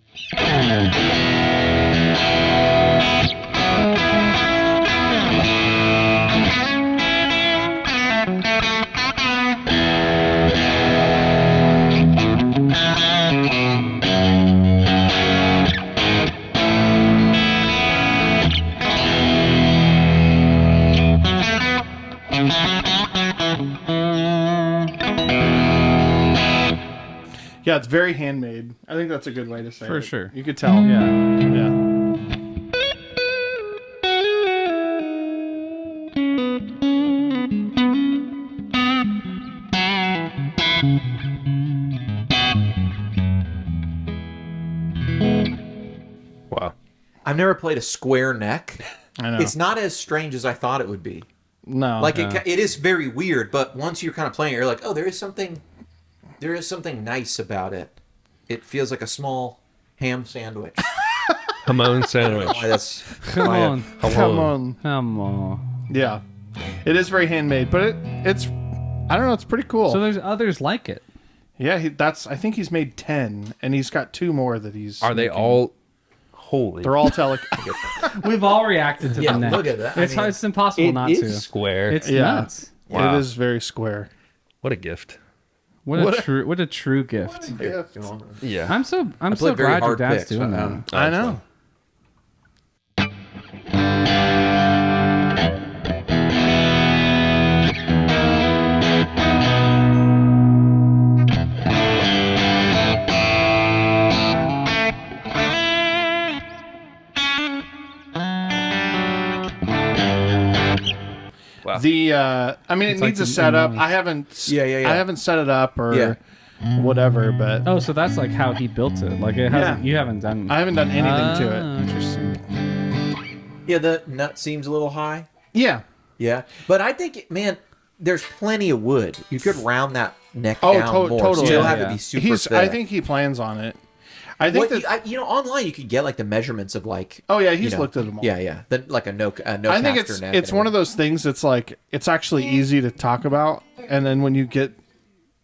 Yeah, it's very handmade. I think that's a good way to say it. For sure. You could tell. Yeah. Yeah. Wow. I've never played a square neck. I know. It's not as strange as I thought it would be. No. Like it is very weird, but once you're kind of playing it, you're like, oh, there is something nice about it. It feels like a small ham sandwich. Hamon sandwich. Why that's Come why- on. Come on. Come on. Yeah. It is very handmade, but it's I don't know, it's pretty cool. So there's others like it. yeah, I think he's made 10 and he's got 2 more that he's Are they making. all holy? They're all tele We've all reacted to Yeah, the neck. look at that. I It's, mean, it's impossible It not is to. square. It's Yeah. nuts. Wow. It is very square. What a gift. What a true gift. Yeah. I'm so played very glad your hard dad's picks, doing that. I that's know. fun. Wow. I mean, it It's needs like a setup. noise. I haven't. Yeah. I haven't set it up or Yeah. whatever, but Oh, so that's like how he built it. Like it hasn't. You haven't done. I haven't done anything to it. Ah, interesting. Yeah, the nut seems a little high. Yeah. Yeah, but I think, man, there's plenty of wood. You could round that neck Oh, down more. totally. Still Yeah, have yeah. it be super He's. thick. I think he plans on it. I think that. Online you could get like the measurements of like. Oh yeah, he's you know, looked at them all. Yeah. Like a no I think caster it's neck it's and one of those things that's like it's actually easy to talk about, and then when you get,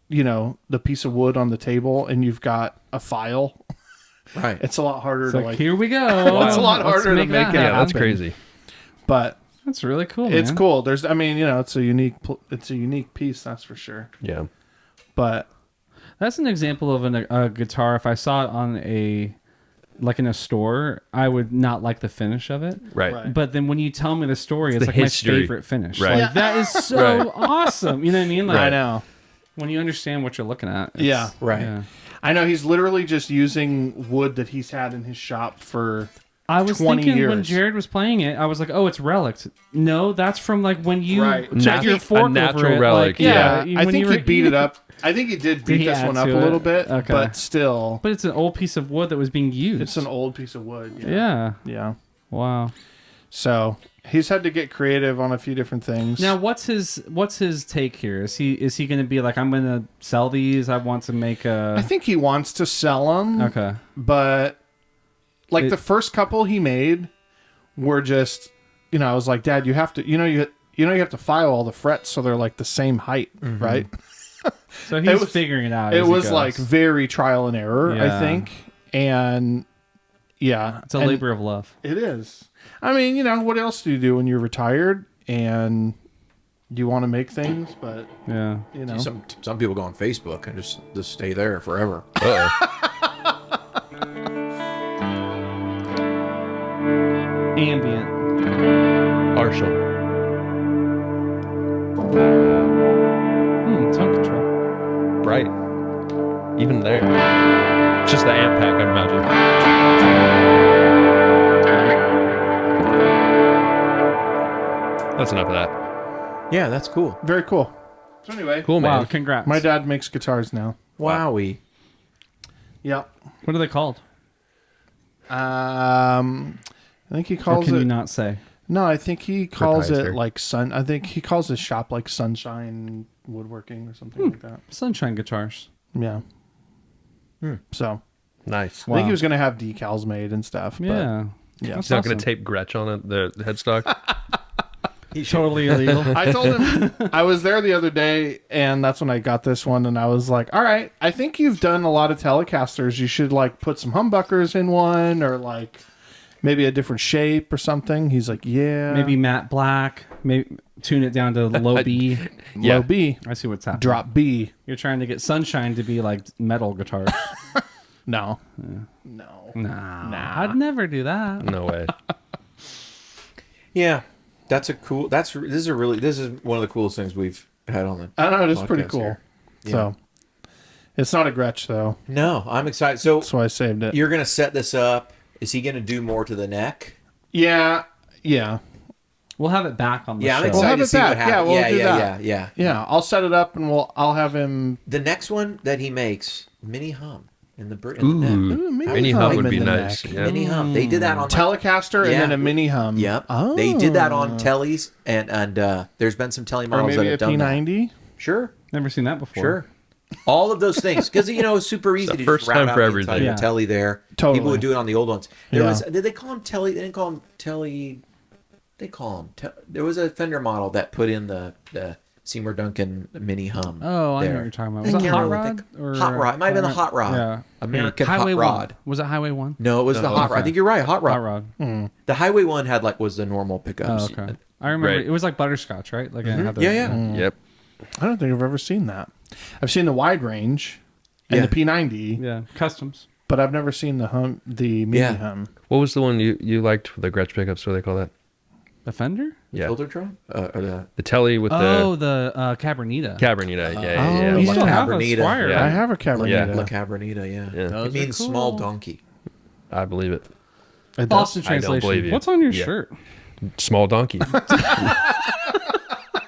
the piece of wood on the table and you've got a file, everything. Right. it's a lot harder It's to like, like. here we go. It's a lot Let's harder to make it Yeah, that's happen. crazy. But That's really cool. it's man. cool. There's, I mean, it's a unique piece, that's for sure. Yeah. But That's an example of a guitar. If I saw it on in a store, I would not like the finish of it. Right. But then when you tell me the story, it's the like history. my favorite finish. Right. Like, that is so Right. awesome. You know what I mean? Like, I know. when you understand what you're looking at. it's- Yeah. Right. Yeah. I know he's literally just using wood that he's had in his shop for I was 20 thinking when years. Jared was playing it, I was like, "Oh, it's relic." No, that's from like when you Right. took your fork A natural over it. relic, Like, yeah. I when think you he were- beat it up. I think he did beat he this add one up to a little it? bit, Okay. but still, But it's an old piece of wood that was being used. it's an old piece of wood. Yeah. Yeah. Wow. So He's had to get creative on a few different things. Now, what's his take here? Is he going to be like, I'm going to sell these? I want to make a. I think he wants to sell them. Okay. But like the first couple he made were just, I was like, Dad, you have to, you have to file all the frets so they're like the same height, right? So he's figuring it out. It as he was goes. like very trial and error, I Yeah. think, and yeah, It's a labor of love. It is. I mean, what else do you do when you're retired and you want to make things, but Yeah. Some people go on Facebook and just stay there forever. Ambient. Partial. Tone control. Bright. Even there. It's just the amp pack, I'd imagine. That's enough of that. Yeah, that's cool. very cool. So anyway, Cool, man. Wow, congrats. my dad makes guitars now. Wowie. Yep. What are they called? I think he Or calls can it. you not say? No, I think he calls it Proprietary. like sun. I think he calls his shop like Sunshine Woodworking or something like that. Sunshine guitars. Yeah. So Nice. I think he was gonna have decals made and stuff. But Yeah. yeah. That's He's not awesome. going to tape Gretsch on it, the headstock. Totally illegal. I told him I was there the other day, and that's when I got this one, and I was like, "All right, I think you've done a lot of Telecasters. You should like put some humbuckers in one, or like maybe a different shape or something." He's like, "Yeah, Maybe matte black. Maybe tune it down to low B. Yeah. low B, I see what's happening. drop B." You're trying to get Sunshine to be like metal guitars. No, Nah. I'd never do that. No way. Yeah, this is one of the coolest things we've had on the. I don't know. It's pretty podcast cool. here. So it's not a Gretsch though, No, I'm excited. So so I saved it. you're gonna set this up. Is he gonna do more to the neck? Yeah. We'll have it back on the Yeah, show. I'm excited have to it see back. what happens. Yeah, we'll do that. Yeah. I'll set it up, and I'll have him. The next one that he makes, mini hum in the neck. Ooh, mini hum would in be the nice. neck. Yeah. Mini hum. They did that on Telecaster and Yeah. then a mini hum. Yep. Oh. They did that on tellies, and there's been some telly Or models that maybe a have done that. P90. Sure, Never seen that before. sure. All of those things, because it's super easy the to first just route time out for the everything. entire Yeah. telly there. Totally. People would do it on the old ones. Yeah. Did they call them telly? They didn't call them telly. They call them. There was a Fender model that put in the Seymour Duncan mini hum. Oh, I know there. what you're talking about. I Was it can't Hot remember what Rod? they- Or Hot Rod. It might have been the Hot Rod. Yeah. American Highway Hot Rod. 1. Was it Highway 1? No, it was the Hot Rod. I think you're right. Hot Rod. Hot Rod. The Highway one was the normal pickups. Oh, okay. I remember Right. it was like butterscotch, right? Like it had the, Yeah. Yep. I don't think I've ever seen that. I've seen the wide range and Yeah. the P90, Yeah. Customs. but I've never seen the mini Yeah. hum. What was the one you liked for the Gretsch pickups? What do they call that? The Fender? Yeah. Filter drum? Or The telly with Oh, the the Cabernita. Cabernita. Oh, Yeah. You La still have a Cabernita. Squire, Yeah. I right? have a Cabernet. Yeah. La Cabernita, yeah. Yeah. Those It means are cool. small donkey. I believe it. It does. Boston I don't translation. believe you. What's on your Yeah. shirt? Small donkey.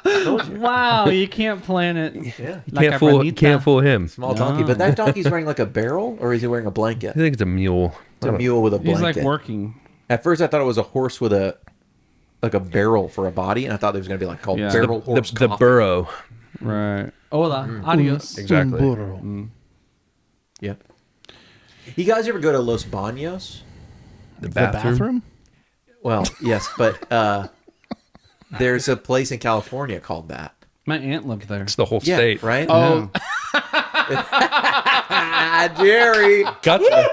Wow, you can't plan it. Yeah. La Cabernita. Can't fool him. Small donkey. But that donkey's wearing like a barrel, or is he wearing a blanket? I think it's a mule. It's a mule with a blanket. He's like working. At first, I thought it was a horse with a barrel for a body, and I thought it was going to be like called Yeah. barrel The horse the coffee. burrow. Right. Hola. Adios. Exactly. Burro. Yep. You guys ever go to Los Baños? The The bathroom. bathroom? Well, yes, but there's a place in California called that. My aunt lived there. It's the whole Yeah, state. right? Oh, Jerry, Gotcha.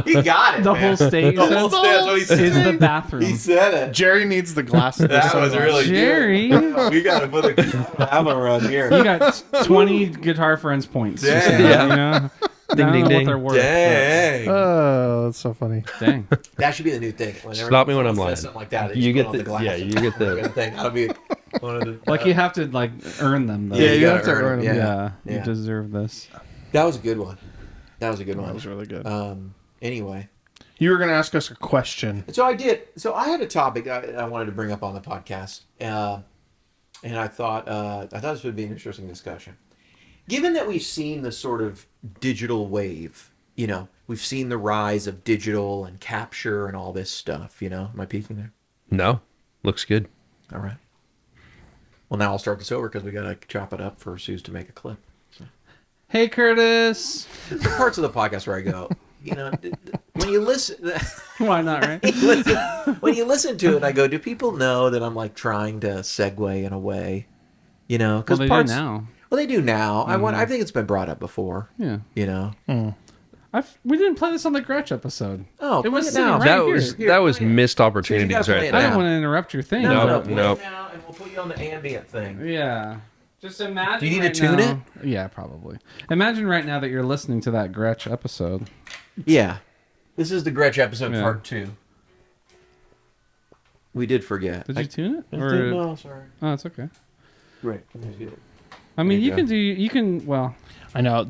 he got it. The man. whole state you The whole said, state, that's what he said. is the bathroom. He said it. Jerry needs the glasses. That was really Jerry. good. We got to put a camera on here. You got 20 guitar friends points. just Dang. now, you know? Ding, I don't ding, know what ding. they're worth. Dang. Oh, that's so funny. but Dang. That should be the new thing. Whenever Stop me when I'm someone lying. says something like that. they You just get put on the- glasses. yeah, you get the- Good thing. That'll be one of the. Like you have to like earn them though. Yeah, you gotta have to earn them. Yeah, Yeah. you deserve this. That was a good one. That was a good one. That was really good. Anyway, You were going to ask us a question. so I did. So I had a topic I wanted to bring up on the podcast, and I thought this would be an interesting discussion. Given that we've seen the sort of digital wave, we've seen the rise of digital and capture and all this stuff. Am I peeking there? No. Looks good. All right. Well, now I'll start this over because we got to chop it up for Sooze to make a clip. Hey, Curtis. There's parts of the podcast where I go, when you listen, Why not, right? when you listen to it, I go, do people know that I'm like trying to segue in a way? Because Well, they do now. Well, they do now. I think it's been brought up before. Yeah. We didn't play this on the Gretsch episode. Oh, it was play it sitting now. right That was missed So opportunities you gotta right play it I there. don't want to interrupt your thing. No. Play it now, and we'll put you on the ambient thing. Yeah. Just imagine. Do you need right to tune now, Yeah, probably. Imagine right now that you're listening to that Gretsch episode. Yeah. This is the Gretsch episode Yeah. part 2. We did forget. Did you tune it? No, sorry. Oh, it's okay. Right. I mean, There you you can. Well, I know.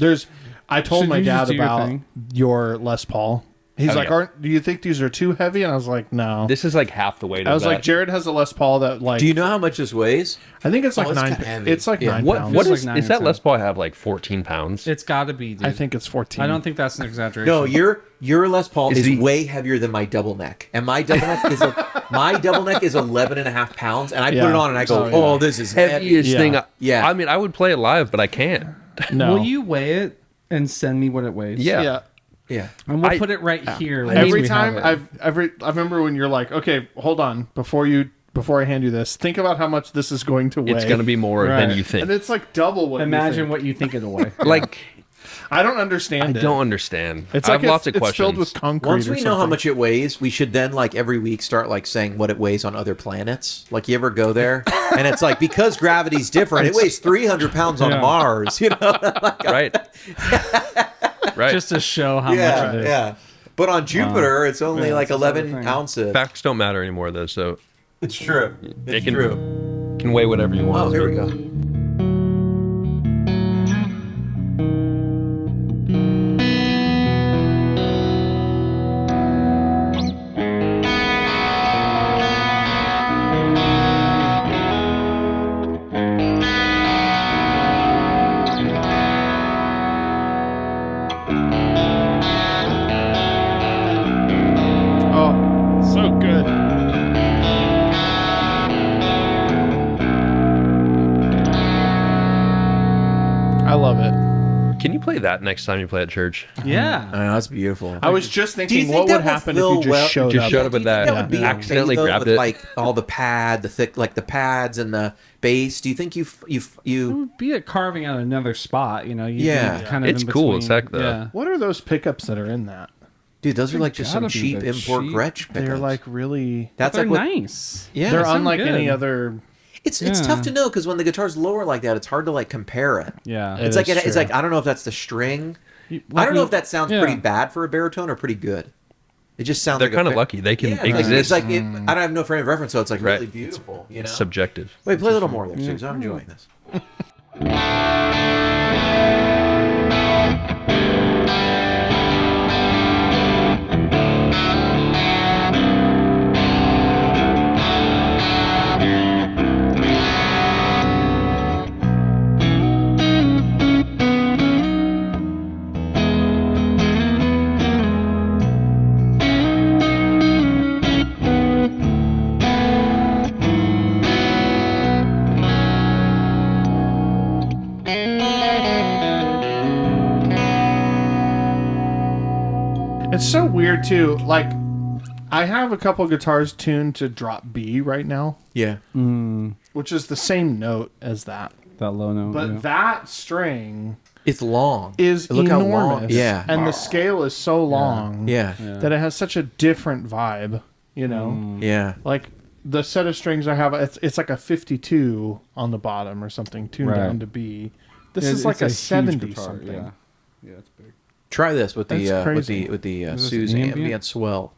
I told Should my you just dad do your about thing? your Les Paul. He's Oh, like, yeah. do you think these are too heavy? And I was like, no. This is like half the weight I of was that. like, Jared has a Les Paul that like. Do you know how much this weighs? I think it's like Oh, it's 9. kinda heavy. It's like Yeah. 9 what pounds. what Feels is like 9 is that or Les 10. Paul have like 14 pounds? it's got to be. Dude. I think it's 14. I don't think that's an exaggeration. No, your Les Paul Is is the- way heavier than my double neck, and my double neck is 11 and a half pounds, and I put Yeah. it on and I go, Oh, yeah. this is heavy. Heaviest Yeah. thing. Yeah. I mean, I would play it live, but I can't. No. Will you weigh it and send me what it weighs? Yeah. Yeah. Yeah. And we'll I- put it right here. once Every we time have it. I remember when you're like, okay, hold on, before I hand you this, think about how much this is going to weigh. It's going to be more Right. than you think. and it's like double what. Imagine you what you think it'll weigh. Like, I don't understand I it. don't understand. It's I like have lots of it's questions. filled with concrete. Once or we know how something. much it weighs, we should then like every week start like saying what it weighs on other planets. Like you ever go there and it's like because gravity's different, it weighs 300 pounds on Yeah. Mars. Right. Right. Just to show how much Yeah, it is. yeah. But on Jupiter, it's only Yeah, like it's this other 11 thing. ounces. Facts don't matter anymore, though, so It's true. they It's can, true. can weigh whatever you want. Oh, here we go. Oh, so good. I love it. Can you play that next time you play at church? Yeah. Oh, that's beautiful. I was just Do you thinking, think what that would happen if fill you just well- showed just up? showed up with Do you think that. that would be Yeah. okay, Accidentally though, grabbed with, it. like all the pad, the thick, like the pads and the bass. Do you think It you? would be a carving out another spot, you know. You'd be Yeah. kind of It's in cool as between. heck, though. Yeah. What are those pickups that are in that? Dude, those are like just some gotta be cheap the import cheap- Gretsch pickups. They're like really. that's They're like what, nice. yeah. They're sound unlike any good. other. It's Yeah. tough to know because when the guitar's lower like that, it's hard to like compare it. Yeah. It It's like is it's true. like I don't know if that's the string. I Like don't know we- if that sounds yeah. pretty bad for a baritone or pretty good. It just sounds. They're like a kind of fa- lucky. They can Yeah, it's like, exist. it's like it, I don't have no frame of reference, so it's like Right. really beautiful. You know. Subjective. Wait, play a little more there, Sooze. I'm enjoying this. It's so weird too. Like, I have a couple guitars tuned to drop B right now, Yeah. which is the same note as that. That low note. But yeah. that string It's long. is Look how enormous. long. Yeah. And the scale is so long Yeah. that it has such a different vibe, you know? Yeah. Like the set of strings I have, it's like a 52 on the bottom or something, tuned Right. down to B. This It- is like it's a huge 70 guitar, something. Yeah. Yeah, it's big. Try this with the That's with crazy. the Is this Sooze ambient? ambient swell.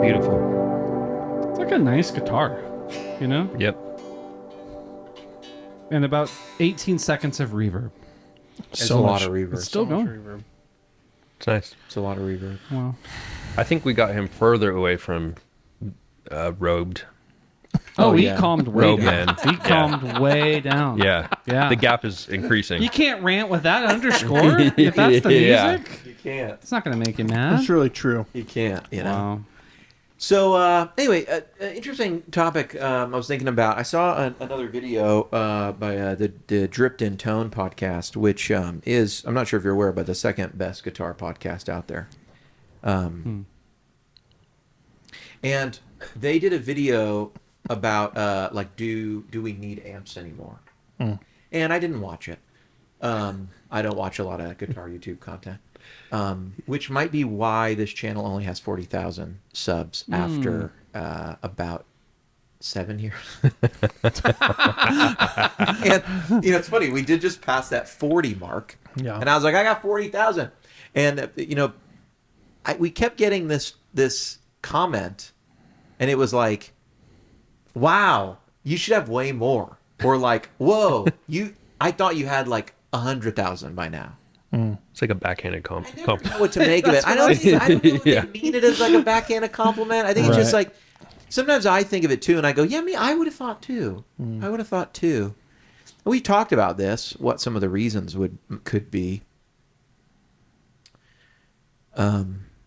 Beautiful. It's like a nice guitar, you know? Yep. And about 18 seconds of reverb. It's a lot of reverb. It's still going. Reverb. It's nice. It's a lot of reverb. Wow. I think we got him further away from robed. Oh, he yeah. calmed way Robe down. man. He calmed way down. Yeah. Yeah. The gap is increasing. You can't rant with that underscore if that's the music. Yeah. You can't. It's not going to make you mad. That's really true. You can't. You know. Wow. So anyway, interesting topic. I was thinking about. I saw another video by the Dripped in Tone podcast, which is, I'm not sure if you're aware, but the second best guitar podcast out there. And they did a video about like do we need amps anymore? And I didn't watch it. I don't watch a lot of guitar YouTube content. Which might be why this channel only has 40,000 subs after about 7 years. And you know, it's funny. We did just pass that 40 mark, Yeah. and I was like, I got 40,000, and you know, we kept getting this comment, and it was like, wow, you should have way more, or like, whoa, I thought you had like 100,000 by now. It's like a backhanded I never know what to make of it. I don't know if Yeah. they mean it as like a backhanded compliment. I think it's just like, sometimes I think of it too, and I go, yeah, I would have thought too. I would have thought too. We talked about this, what some of the reasons could be.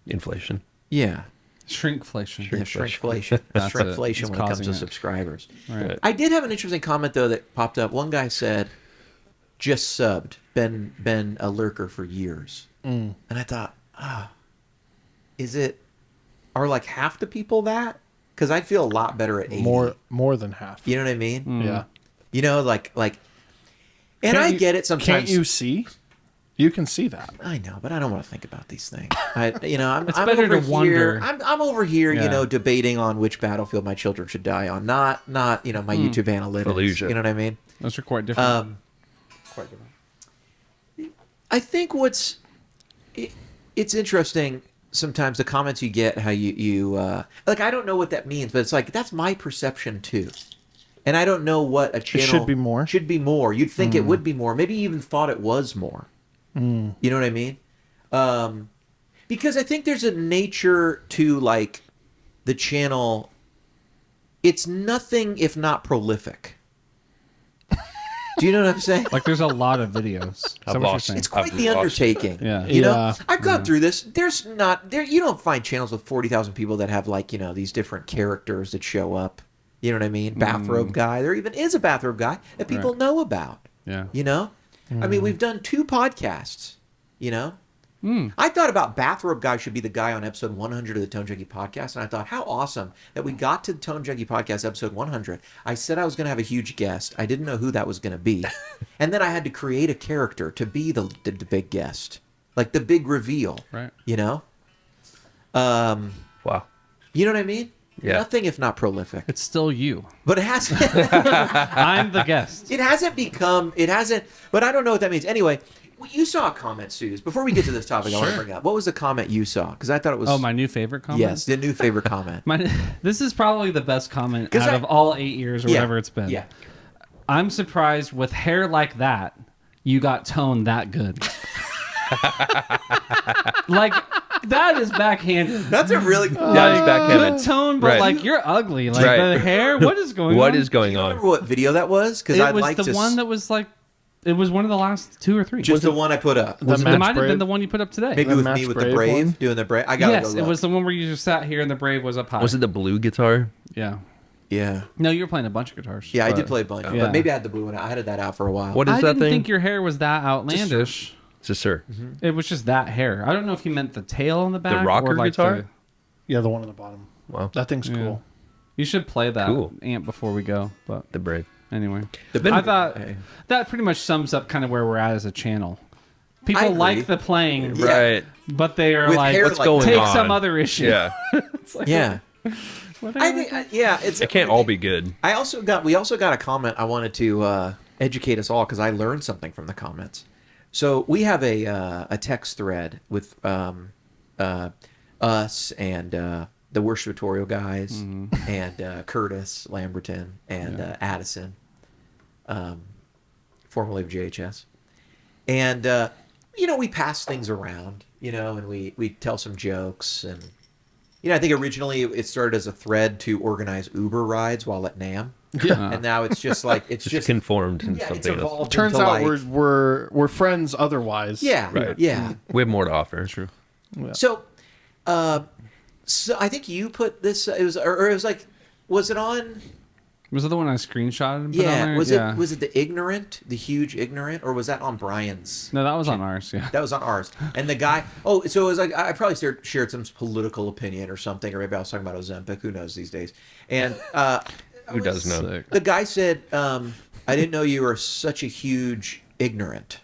Inflation. Yeah. Shrinkflation. Yeah, shrinkflation. That's it. Shrinkflation It's when it comes causing to it. subscribers. Right. I did have an interesting comment though that popped up. One guy said, "Just subbed, been a lurker for years," and I thought, are like half the people that? Because I'd feel a lot better at 80. More than half. You know what I mean? Yeah. You know, like, and Can't I you- get it sometimes. Can't you see? You can see that. I know, but I don't want to think about these things. I'm It's I'm better over to wonder. here. I'm over here, Yeah. you know, debating on which battlefield my children should die on, not you know, my YouTube analytics. Fallujah. You know what I mean? Those are quite different. Quite different. I think it's interesting sometimes the comments you get, how you like, I don't know what that means, but it's like that's my perception too. And I don't know what a channel should be more. Should be more. You'd think it would be more. Maybe you even thought it was more. You know what I mean? Because I think there's a nature to like the channel. It's nothing if not prolific. Do you know what I'm saying? Like there's a lot of videos. Is that what you're lost- saying? It's quite the I've undertaking. Yeah. You know, Yeah. I've gone through this. There's not there. You don't find channels with 40,000 people that have like, you know, these different characters that show up. You know what I mean? Bathrobe guy. There even is a bathrobe guy that people Right. know about. Yeah. You know, I mean, we've done 2 podcasts. You know, I thought about bathrobe guy should be the guy on episode 100 of the Tone Junkie podcast, and I thought how awesome that we got to the Tone Junkie podcast episode 100. I said I was going to have a huge guest. I didn't know who that was going to be, and then I had to create a character to be the big guest, like the big reveal. Right. You know. Wow. You know what I mean? Yeah. Nothing if not prolific. It's still you. But it hasn't. I'm the guest. It hasn't become. It hasn't. But I don't know what that means. Anyway, you saw a comment, Sooze. Before we get to this topic, I want to bring up what was the comment you saw? Because I thought it was. Oh, my new favorite comment? Yes, the new favorite comment. This is probably the best comment 'Cause out of all 8 years or Yeah, whatever it's been. Yeah. I'm surprised with hair like that, you got tone that good. Like, that is backhanded. That's a really. That is backhanded. Good tone, but Right. like, you're ugly. Like, Right. the hair, what is going on? What is going on? Remember what video that was? Because It I'd was like the to. one that was like, it was one of the last 2 or 3. Just the one I put up. The it Match might have Brave? been the one you put up today. Maybe The with Match me with the Brave Brave one? doing the Brave. I got Yes, it was the one where you just sat here and the Brave was up high. Was it the blue guitar? Yeah. Yeah. No, you were playing a bunch of guitars. Yeah, I but did play a bunch, Yeah. but maybe I had the blue one. I had that out for a while. What is I that didn't thing? think your hair was that outlandish. It's a sir. It was just that hair. I don't know if he meant the tail on the back. rocker or like guitar? Yeah, the one on the bottom. Wow. That thing's Yeah. cool. You should play that Cool. amp before we go. But The Brave. anyway, The- I thought Hey. that pretty much sums up kind of where we're at as a channel. I People agree. like the playing, Yeah. Right. but they are With like, hair What's like going take on? some other issue. Yeah. It's like, Yeah. what I are think. we- Yeah. It's. It can't all be good. We also got a comment. I wanted to educate us all because I learned something from the comments. So we have a text thread with us and the worship tutorial guys and Curtis Lamberton and Addison, formerly of JHS. And, we pass things around, and we tell some jokes. And, I think originally it started as a thread to organize Uber rides while at NAMM. Yeah. And now it's just like, it's just conformed into it's something else. evolved Turns into out like, we're friends otherwise. yeah. Right. Yeah. We have more to offer. True. So I think you put this, it was like, was it on? Was it the one I screenshotted and put on Yeah. there? Was it the ignorant, the huge ignorant, or was that on Brian's? No, that was on ours. Yeah. That was on ours. And the guy, so it was like, I probably shared some political opinion or something, or maybe I was talking about Ozempic, who knows these days. And Who does know? Sick. the guy said, I didn't know you were such a huge ignorant.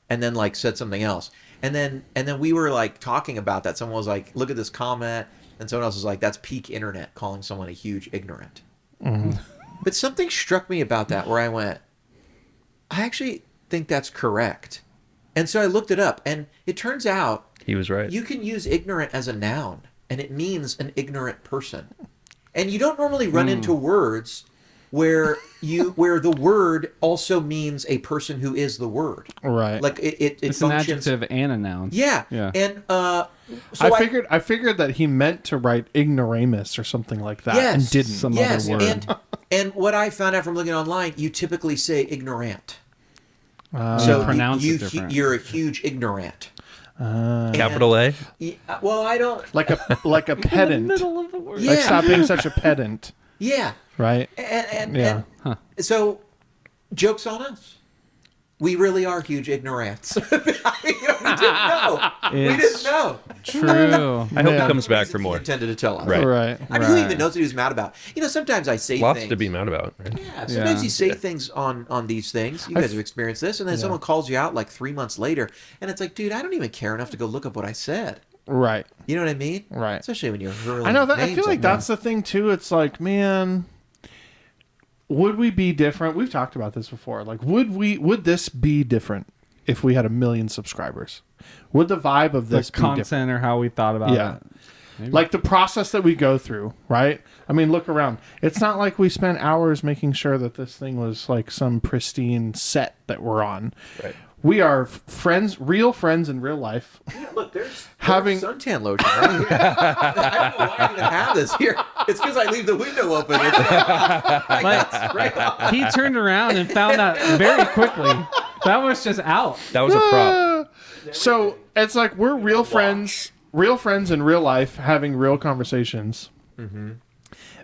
And then like said something else. And then we were like talking about that. Someone was like, look at this comment. And someone else was like, that's peak internet, calling someone a huge ignorant. Mm-hmm. But something struck me about that where I went, I actually think that's correct. And so I looked it up, and it turns out He was right. you can use ignorant as a noun, and it means an ignorant person. And you don't normally run into words where the word also means a person who is the word. Right. Like it It's an functions. adjective and a noun. Yeah. Yeah. And I figured that he meant to write ignoramus or something like that, Yes. and didn't. Some yes, other word. and what I found out from looking online, you typically say ignorant. So pronounce it different. You're a huge ignorant. Capital A? Well, I don't. like a pedant. Middle of the word. Yeah. Like stop being such a pedant, Yeah. right? And so, jokes on us. We really are huge ignorants. I mean, we didn't know. We didn't know. True. I hope Yeah. he comes back for He more. intended to tell us. Right. Right. I mean, who even knows what he was mad about? Sometimes I say Lots things. to be mad about. Right? Yeah, sometimes Yeah. you say things on these things. You guys have experienced this, and then someone calls you out like 3 months later, and it's like, dude, I don't even care enough to go look up what I said. Right. You know what I mean? Right. Especially when you're hurling I know that. I names feel like that. that's the thing too. It's like, man, would we be different? We've talked about this before. Like, would this be different if we had 1 million subscribers? Would the vibe of The this be different? content or how we thought about Yeah. it. Like the process that we go through, right? I mean, look around. It's not like we spent hours making sure that this thing was like some pristine set that we're on. Right. We are friends, real friends in real life. Yeah, look, there's Having- suntan lotion right here. I don't know why I even have this here. It's because I leave the window open. It's He turned around and found that very quickly. That was just out. That was a prop. So it's like we're real friends in real life, having real conversations. Mm-hmm.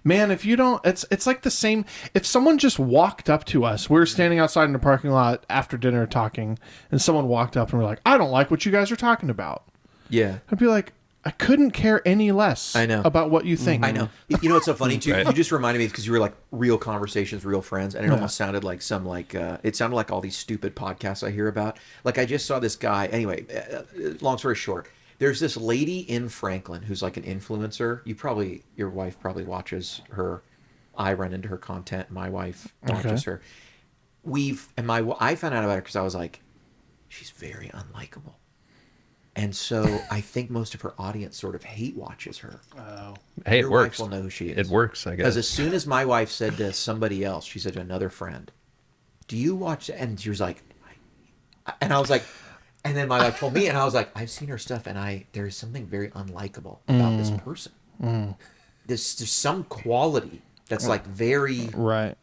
Man, if you don't, it's like the same. If someone just walked up to us, we were standing outside in the parking lot after dinner talking, and someone walked up and we're like, "I don't like what you guys are talking about." Yeah. I'd be like, I couldn't care any less. I know. About what you think. I know. You know what's so funny too? Right. You just reminded me because you were like real conversations, real friends, and it almost sounded like some it sounded like all these stupid podcasts I hear about. Like I just saw this guy. Anyway, long story short, there's this lady in Franklin who's like an influencer. Your wife probably watches her. I run into her content. My wife watches her. I found out about her because I was like, she's very unlikable. And so I think most of her audience sort of hate watches her. Hey, Your it works. wife will know who she is. It works, I Because guess. as soon as my wife said to somebody else, she said to another friend, "Do you watch?" And she was like, and I was like, and then my wife told me, and I was like, I've seen her stuff, and there is something very unlikable about this person. There's some quality that's like very, Right.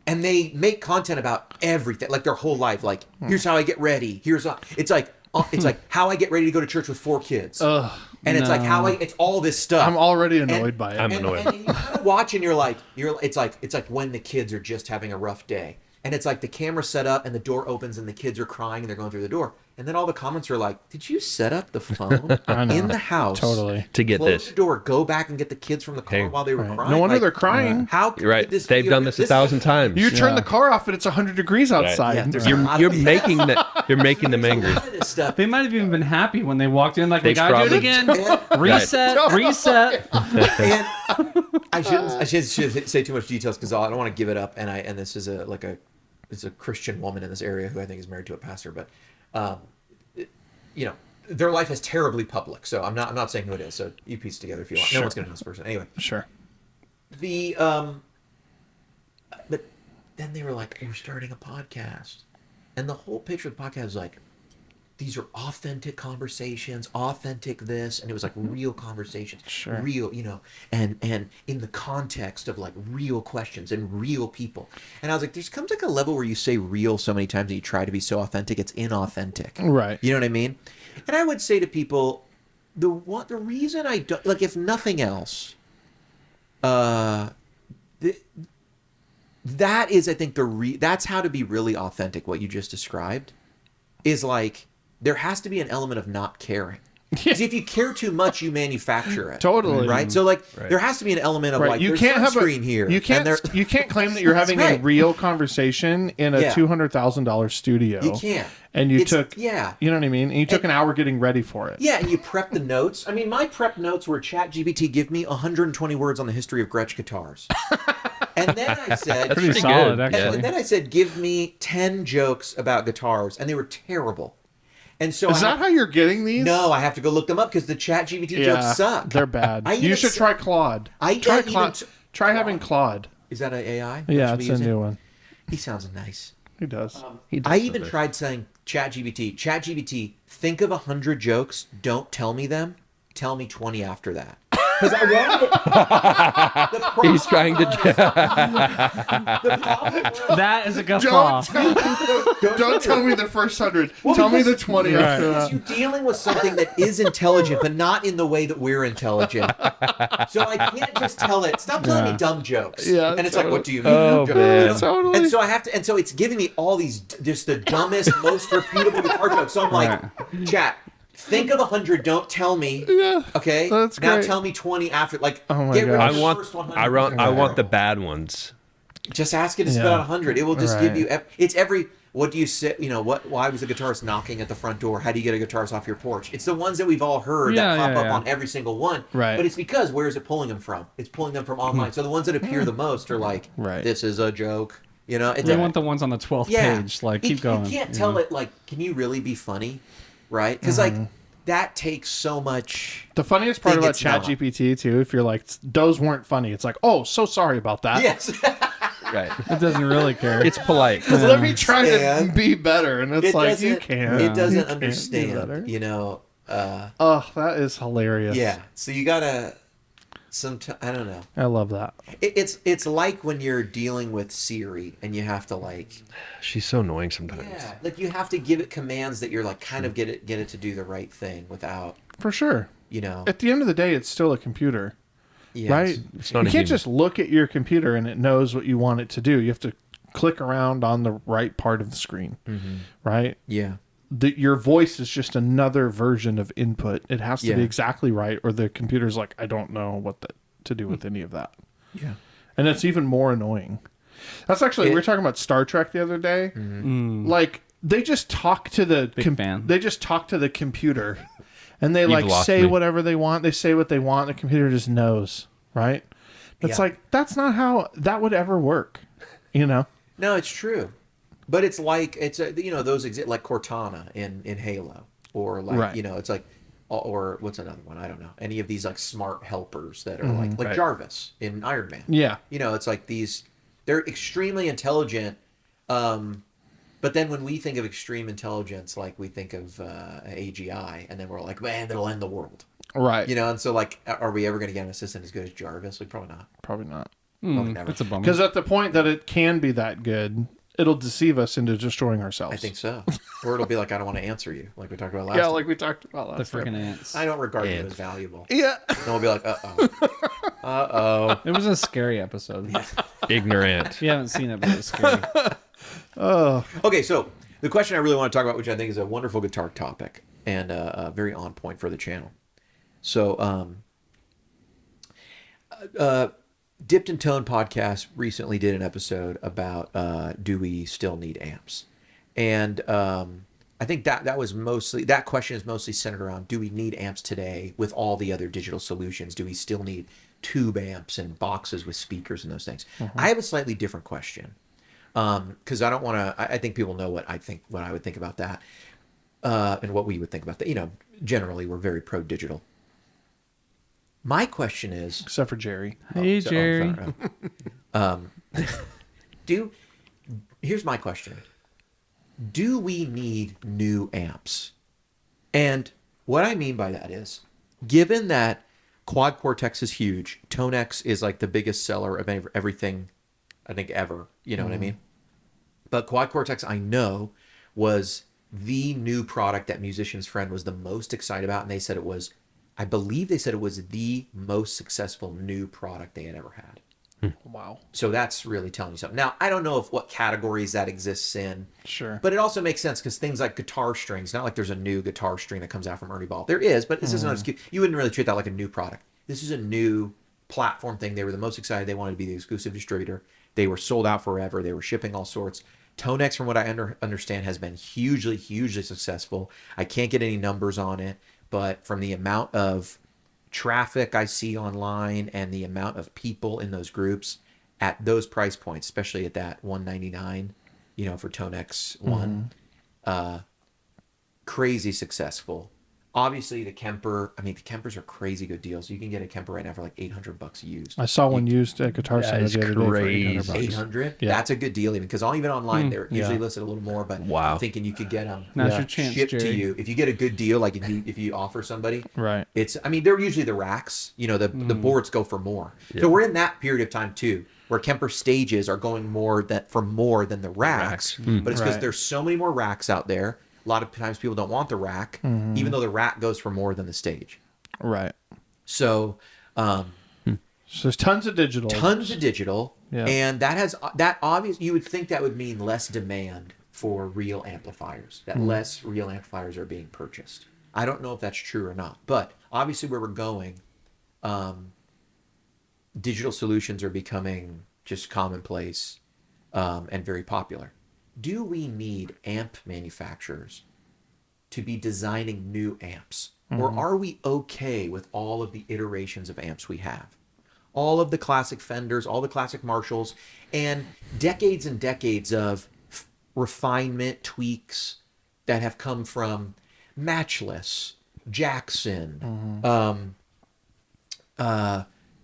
and they make content about everything, like their whole life. Like, here's how I get ready. It's like how I get ready to go to church with 4 kids. And it's like it's all this stuff. I'm already annoyed by it. I'm annoyed. And you kind of watch and it's like when the kids are just having a rough day. And it's like the camera's set up and the door opens and the kids are crying and they're going through the door. And then all the comments are like, "Did you set up the phone in the house Totally. To get close this. the door, go back and get the kids from the car Hey. while they were crying"? No wonder Like, they're crying. How could You're right. this They've be done this 1,000 times. You turn the car off and it's 100 degrees outside. Yeah, there's a You're, lot you're of- making them angry. A lot of this stuff. They might have even been happy when they walked in. Like, we They've gotta do it probably- again. Reset. And I shouldn't say too much details because I don't want to give it up. And this is it's a Christian woman in this area who I think is married to a pastor. But their life is terribly public. So I'm not saying who it is. So you piece it together if you want. No one's gonna know this person anyway. Sure. But then they were like, we're starting a podcast, and the whole picture of the podcast was like, these are authentic conversations, authentic this, and it was like real conversations, real, and in the context of like real questions and real people. And I was like, there's comes like a level where you say real so many times that you try to be so authentic, it's inauthentic. Right. You know what I mean? And I would say to people, the reason I don't, like, if nothing else, that is, I think, that's how to be really authentic. What you just described is like, there has to be an element of not caring. Because if you care too much, you manufacture it. Totally. Right? So, like, there has to be an element of, like, you there's can't have sunscreen here. You can't claim that you're having a real conversation in a $200,000 studio. You can't. And you took, you know what I mean? And you took an hour getting ready for it. Yeah, and you prep the notes. I mean, my prep notes were ChatGPT, give me 120 words on the history of Gretsch guitars. And then I said... Pretty solid, actually. And then I said, give me 10 jokes about guitars. And they were terrible. And so Is that how you're getting these? No, I have to go look them up because the ChatGPT jokes suck. They're bad. You should try Claude. Try having Claude. Is that an AI? Yeah, it's a new one. He sounds nice. He does. I even tried saying ChatGPT, think of 100 jokes. Don't tell me them. Tell me 20 after that. Because I wanted it. He's trying to. That is a guffaw. Don't tell me the first 100. Tell me the 20 after that. You're dealing with something that is intelligent, but not in the way that we're intelligent. So I can't just tell it, stop telling me dumb jokes. Yeah, and it's like, what do you mean? Oh, man. Totally. And so I have to, and so it's giving me all these, just the dumbest, most repeatable guitar jokes. So I'm like, chat. Think of 100. Don't tell me. Yeah. Okay. That's now great. tell me 20 after. Like, Oh my get rid gosh. of the I want. first 100. I want the bad ones. Just ask it to spit out 100. It will just give you. It's every. What do you say? You know what? Why was the guitarist knocking at the front door? How do you get a guitarist off your porch? It's the ones that we've all heard that pop up on every single one. Right. But it's because where is it pulling them from? It's pulling them from online. So the ones that appear the most are like, this is a joke. You know. We want the ones on the 12th page. Like, keep going. You can't tell it like, can you really be funny? Right? Because like. That takes so much. The funniest part about ChatGPT too, if you're like, those weren't funny, it's like, oh, so sorry about that. Yes. Right. It doesn't really care. It's polite. Let me try to be better, and it's like, you can't. It doesn't understand. You know. Oh, that is hilarious. Yeah. So you gotta. I don't know. I love that. It's like when you're dealing with Siri and you have to like. She's so annoying sometimes. Yeah, like you have to give it commands that you're like kind of get it to do the right thing without. For sure. You know. At the end of the day, it's still a computer. Yes. Right. It's not you can't just look at your computer and it knows what you want it to do. You have to click around on the right part of the screen. Right. Yeah. Your voice is just another version of input. It has to be exactly right, or the computer's like, I don't know what to do with any of that. Yeah. And it's even more annoying. That's actually, we were talking about Star Trek the other day. Like, they just talk to the they just talk to the computer, and they like say whatever they want. They say what they want. The computer just knows, right? It's like, that's not how that would ever work, you know? No, it's true. But it's like those like Cortana in Halo, or like it's like, or what's another one? I don't know. Any of these like smart helpers that are like Jarvis in Iron Man. Yeah, it's like these. They're extremely intelligent, but then when we think of extreme intelligence, like we think of AGI, and then we're like, man, that'll end the world. Right. And so like, are we ever going to get an assistant as good as Jarvis? Like, probably not. Probably not. Probably never. It's a bummer. Because at the point that it can be that good, it'll deceive us into destroying ourselves. I think so. Or it'll be like, I don't want to answer you, like we talked about last Yeah, time. like we talked about last The time. freaking ants. I don't regard you as valuable. Yeah. Then we'll be like, uh-oh. It was a scary episode. Ignorant. If you haven't seen it, but it was scary. Okay, so the question I really want to talk about, which I think is a wonderful guitar topic and very on point for the channel. So, Dipped in Tone podcast recently did an episode about do we still need amps? And I think that was mostly, that question is mostly centered around, do we need amps today with all the other digital solutions? Do we still need tube amps and boxes with speakers and those things? I have a slightly different question because I don't want to, I think people know what I would think about that. and what we would think about that. Generally we're very pro digital. My question is, Except for Jerry. Hey, Jerry. Here's my question. Do we need new amps? And what I mean by that is, given that Quad Cortex is huge, Tone X is like the biggest seller of everything, I think, ever. You know what I mean? But Quad Cortex, I know, was the new product that Musician's Friend was the most excited about. And they said I believe they said it was the most successful new product they had ever had. Wow. So that's really telling you something. Now, I don't know what categories that exists in. Sure. But it also makes sense because things like guitar strings, not like there's a new guitar string that comes out from Ernie Ball. There is, but this isn't an excuse. You wouldn't really treat that like a new product. This is a new platform thing. They were the most excited. They wanted to be the exclusive distributor. They were sold out forever. They were shipping all sorts. Tone X, from what I understand, has been hugely, hugely successful. I can't get any numbers on it, but from the amount of traffic I see online and the amount of people in those groups at those price points, especially at that $199, for Tone X1, crazy successful. Obviously, the Kempers are crazy good deals. You can get a Kemper right now for like $800 used. I saw one used at Guitar Center is the other day for crazy. $800. 800. Yeah. That's a good deal, even online they're usually Yeah. listed a little more. But Wow. I'm thinking you could get them Now's your chance, shipped to Jerry. you if you get a good deal. Like if you offer somebody, Right. they're usually the racks. The boards go for more. So we're in that period of time too, where Kemper stages are going for more than the racks. But it's because Right. there's so many more racks out there. A lot of times people don't want the rack, even though the rack goes for more than the stage. Right. So So there's tons of digital. Yeah. And that obvious. You would think that would mean less demand for real amplifiers. That less real amplifiers are being purchased. I don't know if that's true or not, but obviously where we're going, digital solutions are becoming just commonplace and very popular. Do we need amp manufacturers to be designing new amps? Or are we okay with all of the iterations of amps we have? All of the classic Fenders, all the classic Marshalls, and decades of refinement, tweaks that have come from Matchless, Jackson,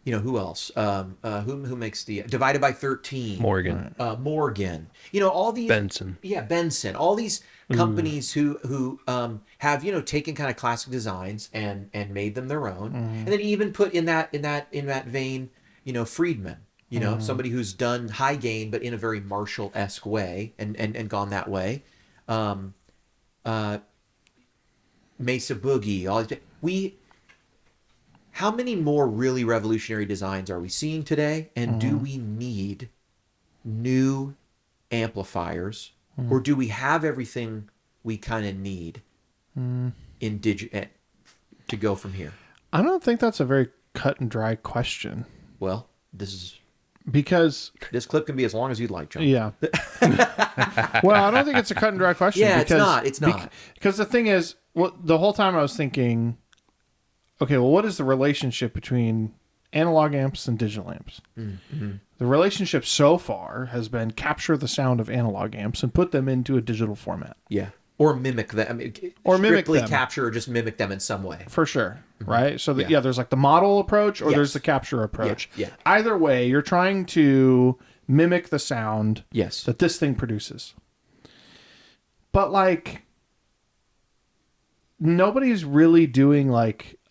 who else? Who makes the Divided by 13? Morgan. Morgan. All these Benson. Yeah, Benson. All these companies who have taken kind of classic designs and made them their own, and then even put in that vein, Friedman. Somebody who's done high gain but in a very Marshall-esque way and gone that way. Mesa Boogie. How many more really revolutionary designs are we seeing today? And do we need new amplifiers, or do we have everything we kind of need in to go from here? I don't think that's a very cut and dry question. Well, this Because clip can be as long as you'd like, Jon. Yeah. Well, I don't think it's a cut and dry question. Yeah, because, it's not. Because the thing is, the whole time I was thinking, okay, well, what is the relationship between analog amps and digital amps? Mm-hmm. The relationship so far has been capture the sound of analog amps and put them into a digital format. Yeah. Or mimic them. Or mimic strictly them. capture or just mimic them in some way. For sure. Right? So, there's like the model approach or there's the capture approach. Yeah. Either way, you're trying to mimic the sound Yes. that this thing produces. But, nobody's really doing,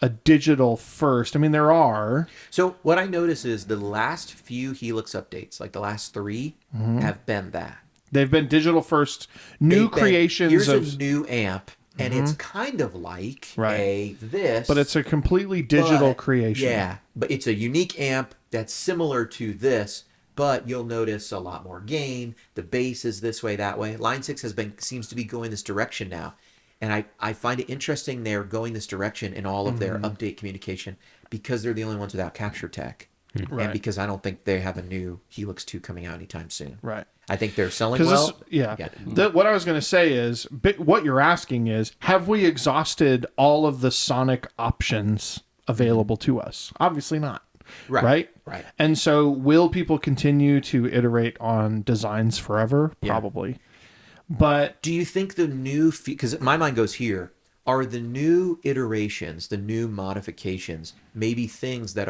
a digital first. I mean, there are. So what I notice is the last few Helix updates, like the last 3, have been that. They've been digital first, new creations here's of. a new amp, and it's kind of like this. But it's a completely digital creation. Yeah, but it's a unique amp that's similar to this, but you'll notice a lot more gain. The bass is this way, that way. Line 6 seems to be going this direction now. And I find it interesting they're going this direction in all of their update communication because they're the only ones without capture tech. Right. And because I don't think they have a new Helix 2 coming out anytime soon. Right. I think they're selling well. What I was going to say is, what you're asking is, have we exhausted all of the sonic options available to us? Obviously not. Right. And so will people continue to iterate on designs forever? Probably. But Do you think the new, because my mind goes here, are the new iterations, the new modifications, maybe things that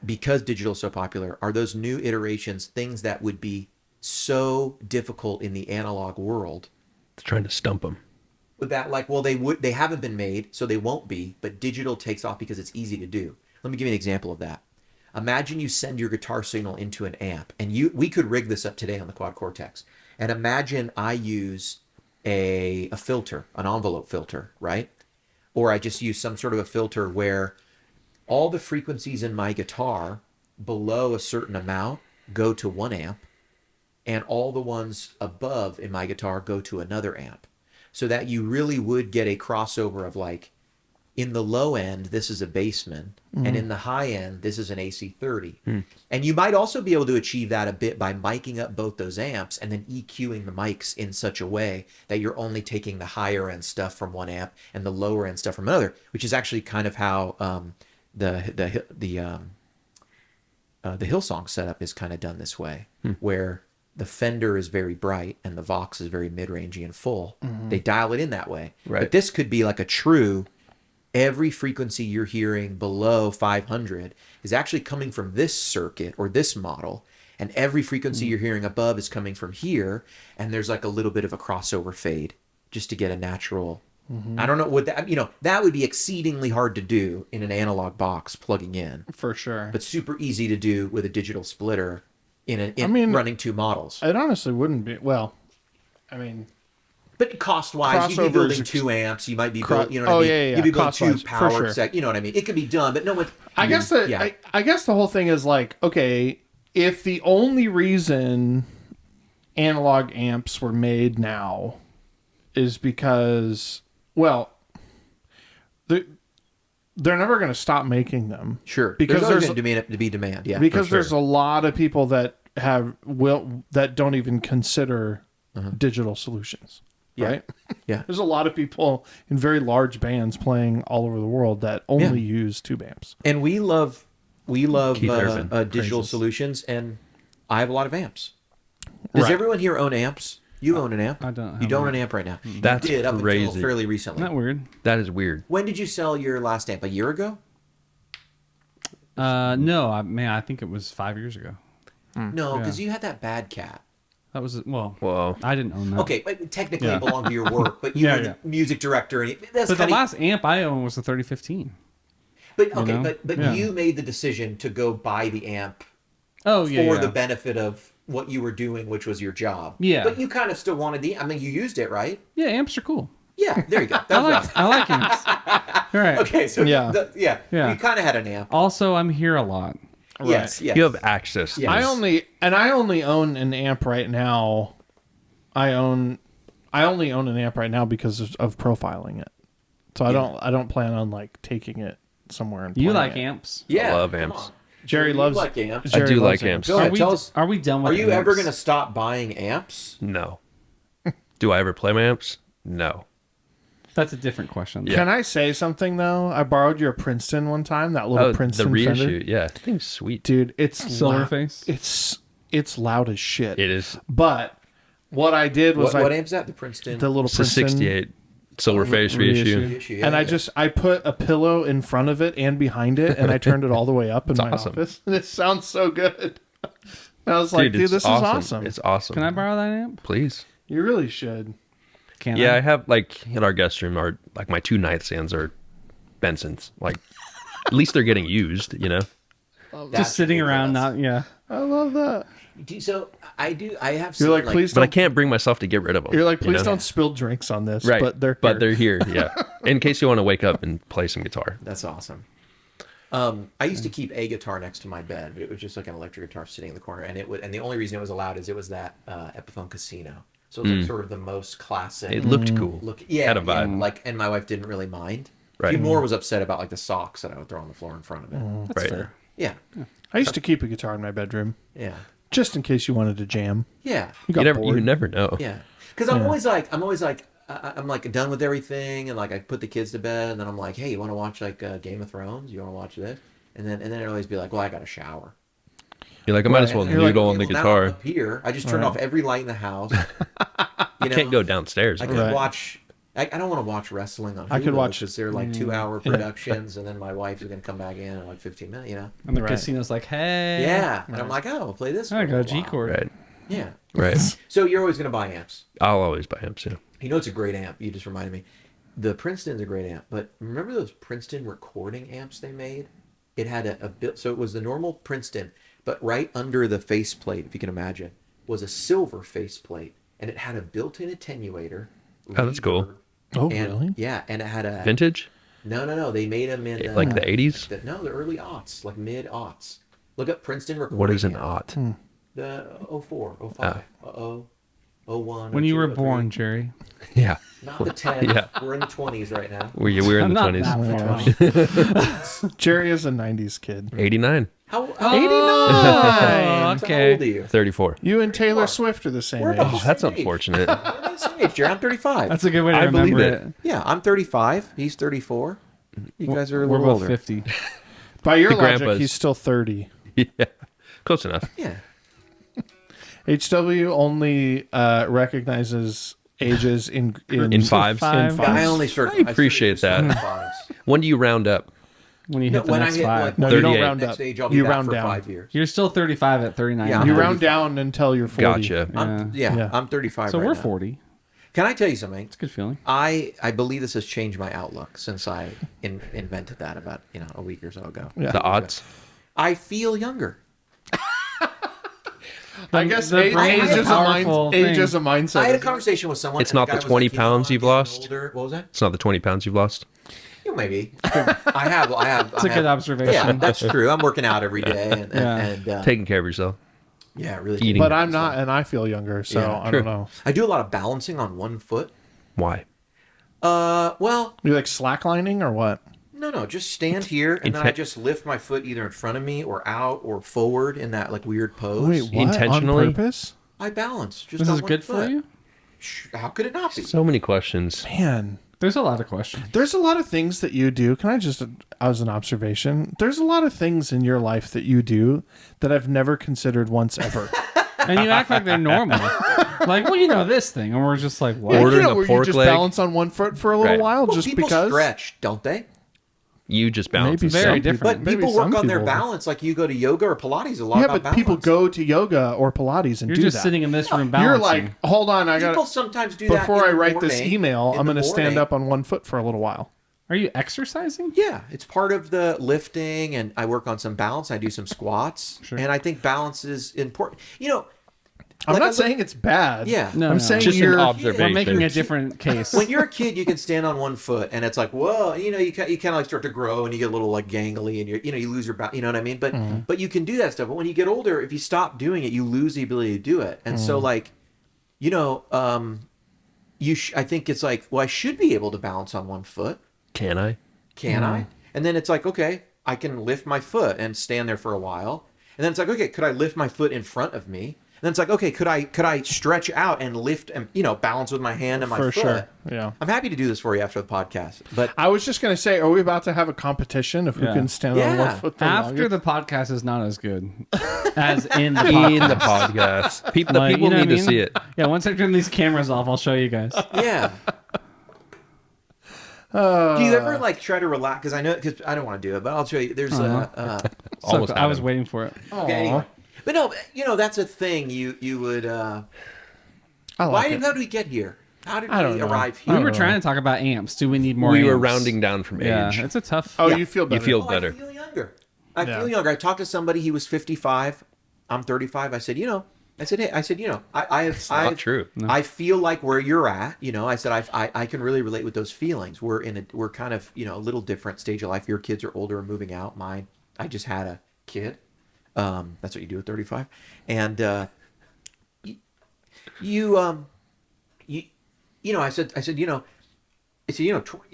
because digital is so popular, are those new iterations things that would be so difficult in the analog world Trying to stump them. that like, well, they haven't been made, so they won't be, but digital takes off because it's easy to do. Let me give you an example of that. Imagine you send your guitar signal into an amp, and we could rig this up today on the Quad Cortex. And imagine I use a filter, an envelope filter, right? Or I just use some sort of a filter where all the frequencies in my guitar below a certain amount go to one amp, and all the ones above in my guitar go to another amp. So that you really would get a crossover of like, in the low end, this is a bassman, and in the high end, this is an AC30. And you might also be able to achieve that a bit by miking up both those amps and then EQing the mics in such a way that you're only taking the higher end stuff from one amp and the lower end stuff from another, which is actually kind of how the Hillsong setup is kind of done this way, where the Fender is very bright and the Vox is very mid-rangey and full. They dial it in that way. Right. But this could be like a true, every frequency you're hearing below 500 is actually coming from this circuit or this model, and every frequency you're hearing above is coming from here, and there's like a little bit of a crossover fade just to get a natural. I don't know what that, that would be exceedingly hard to do in an analog box plugging in, for sure. but super easy to do with a digital splitter in running two models. It honestly wouldn't be. Well, I mean, But cost-wise, you'd be building Crossovers- 2 amps. You might be building, you know what I Oh, mean? yeah, yeah, You'd be building 2 cost-wise, for power sure. you know what I mean? It could be done, but no one. I guess I guess the whole thing is like, okay, if the only reason analog amps were made now is because, well, they're never going to stop making them. Sure, Because there's always there's- going to be demand. Yeah, Because for sure. there's a lot of people that that don't even consider digital solutions. Yeah. Right? Yeah. There's a lot of people in very large bands playing all over the world that only use tube amps. And we love Keith Urban digital praises. solutions, and I have a lot of amps. Does Right. everyone here own amps? You own an amp. I don't have You don't an own an amp right now. That's you did up crazy. until fairly recently. Isn't that weird? That is weird. When did you sell your last amp? A year ago? No, I think it was 5 years ago. No, because you had that bad cat. That was Whoa. I didn't own that. Okay, but technically Yeah. it belonged to your work, but you Yeah, were yeah. the music director, and that's But the kind of. last amp I owned was the 3015. But okay, know? but Yeah. you made the decision to go buy the amp Oh yeah, for yeah. the benefit of what you were doing, which was your job. Yeah. But you kind of still wanted the. I mean, you used it, right? Yeah, amps are cool. Yeah. There you go. I That was like I like amps. All right. okay. So Yeah. yeah. Yeah. You kind of had an amp. Also, I'm here a lot. Yes. Yes. You have access to Yeah. I this. only own an amp right now. I only own an amp right now because of profiling it. So I don't plan on like taking it somewhere and You playing like it. amps? Yeah. I love come amps. on. Jerry You loves like amps. I Jerry do loves like amps. Go ahead. Tell us. Are we done with Are you ever amps? going to stop buying amps? No. Do I ever play my amps? No. That's a different question. Yeah. Can I say something though? I borrowed your Princeton one time. That little Oh, Princeton the reissue. Fender. Yeah. That thing's sweet. Dude, it's Silverface? It's loud as shit. It is. But what I did was What amp's that? The Princeton. the little It's a Princeton 68 Silverface reissue. Reissue, yeah, and yeah. I put a pillow in front of it and behind it, and I turned it all the way up in my awesome. office. And it sounds so good. And I was like, dude, it's this is awesome. It's awesome. Can I borrow that amp? Please. You really should. Can Yeah, I I? have like in our guest room are like my 2 nightstands are Bensons. Like at least they're getting used, you know. That's Just sitting around, ridiculous. not yeah. I love that. So I have. You're some, like, please But I don't. can't bring myself to get rid of them. You're like, you please know? don't spill drinks on this. Right. But they're here. here. Yeah. In case you want to wake up and play some guitar. That's awesome. I used to keep a guitar next to my bed, but it was just like an electric guitar sitting in the corner, and the only reason it was allowed is it was that Epiphone Casino, so it was like sort of the most classic. It looked cool. Look, yeah, Had a vibe. yeah, like, and my wife didn't really mind. Right. She more was upset about like the socks that I would throw on the floor in front of it. That's Right. fair. Yeah, I used to keep a guitar in my bedroom yeah, just in case you wanted to jam. yeah, You got bored. You never know. yeah. Because I'm always like, I'm like done with everything, and like I put the kids to bed, and then I'm like, hey, you want to watch like Game of Thrones? You want to watch this? And then it'd always be like, well, I got to shower. You're like, I might as well You're like, noodle on the Well, now guitar. I'm up here, I just turned off every light in the house. You Can't go downstairs. I bro. could watch. I don't want to watch wrestling on Hulu. I could watch- because they're like 2-hour productions, and then my wife is going to come back in like 15 minutes. You know. And the Right. casino's like, hey. Yeah, and I'm like, oh, play this. I for a got a little while. G-chord. Right. Yeah. Right. So you're always going to buy amps. I'll always buy amps. Yeah. You know, it's a great amp. You just reminded me. The Princeton's a great amp, but remember those Princeton recording amps they made? It had a bit. So it was the normal Princeton, but right under the faceplate, if you can imagine, was a silver faceplate, and it had a built-in attenuator. Oh, that's cool. reverb, Oh, and, really? Yeah, and it had a Vintage? No. They made them in Like the 80s? the early aughts, like mid aughts. Look up Princeton recording. What is an amp. aught? The 04, 05, 01. When you 02, were 03. born, Jerry. Yeah. Not the 10s. Yeah. We're in the 20s right now. We're in the I'm not 20s. that far. Jerry is a 90s kid. 89. How 89! how old Okay. are you? 34. You and Taylor Swift are the same We're age. about Oh, that's Same age. unfortunate. We're the same age, Jerry. I'm 35. That's a good way to I remember believe it. it. Yeah, I'm 35. He's 34. You guys are a We're little both older. 50. By your The logic, grandpas. he's still 30. Yeah. Close enough. Yeah. HW only recognizes ages in fives? In In fives. I only I appreciate that. Fives. When do you round up? When you hit the when I next hit five. like No, you don't 38. round next up. age, I'll be You back round for down. 5 years. You're still 35 at 39. Yeah, You I'm round down until you're 40. Gotcha. Yeah, I'm 35 So right we're now. 40. Can I tell you something? It's a good feeling. I believe this has changed my outlook since I invented that about a week or so ago. Yeah. The odds? I feel younger. I guess The age, brain age is a is a powerful age thing. is a mindset. I had a isn't it? conversation with someone. It's and the not guy the was 20 like, pounds I'm you've getting lost? older. What was that? It's not the 20 pounds you've lost? Yeah, maybe. I have. It's a good observation. Yeah, that's true. I'm working out every day, and Taking care of yourself. yeah, really. Eating. But I'm not, and I feel younger, so Yeah, I true. don't know. I do a lot of balancing on one foot. Why? Well, You like slacklining or what? no, just stand here, and then I just lift my foot either in front of me or out or forward in that like weird pose. Wait, what? Intentionally? On purpose? I balance. Just This on is one good for foot. you? How could it not be? So many questions. Man, There's a lot of questions. there's a lot of things that you do. Can I just, as an observation, there's a lot of things in your life that you do that I've never considered once ever. And you act like they're normal. Like, well, you know this thing. And we're just like, what? Ordering you know, a where pork you just leg? balance on one foot for a little Right. while, Well, just people because. stretch, don't they? You just balance. Maybe and Very some stuff. different. But Maybe people work some on their people- balance. Like you go to yoga or Pilates, a lot Yeah, about but balance. people go to yoga or Pilates and You're do just that. sitting in this room You're balancing. like, hold on, I People got. sometimes do that. Before in I the write this morning, email, in I'm the going to stand morning. up on one foot for a little while. Are you exercising? Yeah, it's part of the lifting, and I work on some balance. I do some squats, and I think balance is important. You know, I'm like I not look- saying it's bad. Yeah. No, I'm no. saying Just an you're. observation. We're making a different case. when you're a kid, you can stand on one foot, and it's like, whoa, you kind of like start to grow, and you get a little like gangly, and you lose your balance. You know what I mean? But you can do that stuff. But when you get older, if you stop doing it, you lose the ability to do it. And so like, I think it's like, well, I should be able to balance on one foot. Can I? Can I? And then it's like, okay, I can lift my foot and stand there for a while. And then it's like, okay, could I lift my foot in front of me? And then it's like, okay, could I stretch out and lift and balance with my hand and my For foot? sure. Yeah. I'm happy to do this for you after the podcast. But I was just going to say, are we about to have a competition of who Yeah. can stand on Yeah. one foot the After longest? the podcast is not as good as in the In podcast. the podcast. People, the Like, people you know need what I to mean? see it. Yeah, once I turn these cameras off, I'll show you guys. yeah. Do you ever like try to relax? Because I don't want to do it, but I'll show you. There's Almost I was had him. waiting for it. okay, anyway. But no, that's a thing. You would. I Why like did it. how did we get here? How did I don't we know. arrive We here? were trying to talk about amps. Do we need more We amps? were rounding down from Yeah, age. it's a tough... Oh, Yeah. you feel better. You feel Oh, better. I feel younger. I Yeah. feel younger. I talked to somebody. He was 55. I'm 35. I said, hey, I've not true. No. I feel like where you're at. I said I can really relate with those feelings. We're kind of a little different stage of life. Your kids are older and moving out. Mine, I just had a kid. That's what you do at 35, and I said, it's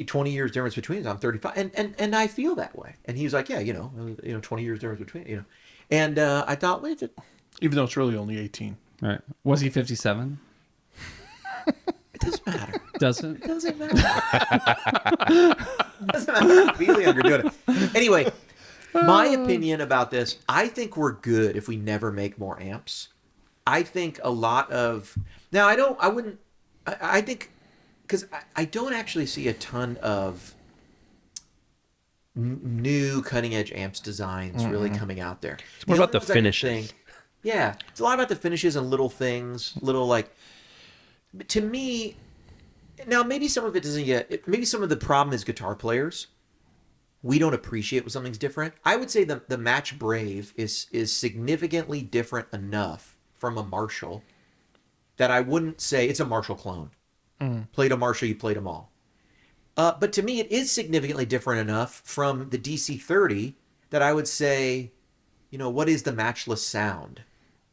20 years difference between us. I'm 35, and I feel that way. And he was like, yeah, 20 years difference between, and I thought, wait, Even though it's really only 18. Right. Was he 57? it doesn't matter. Doesn't? It doesn't matter. It doesn't matter. I feel younger doing it. Anyway, My opinion about this, I think we're good if we never make more amps. I think a lot of now I think because I don't actually see a ton of new cutting edge amps designs really coming out there. What about the only ones I can finishes? think- yeah, it's a lot about the finishes and little things, little like. To me, now maybe some of it doesn't get. Maybe some of the problem is guitar players. We don't appreciate when something's different. I would say the Match Brave is significantly different enough from a Marshall that I wouldn't say it's a Marshall clone. Played a Marshall, you played them all. But to me, it is significantly different enough from the DC-30 that I would say, what is the matchless sound?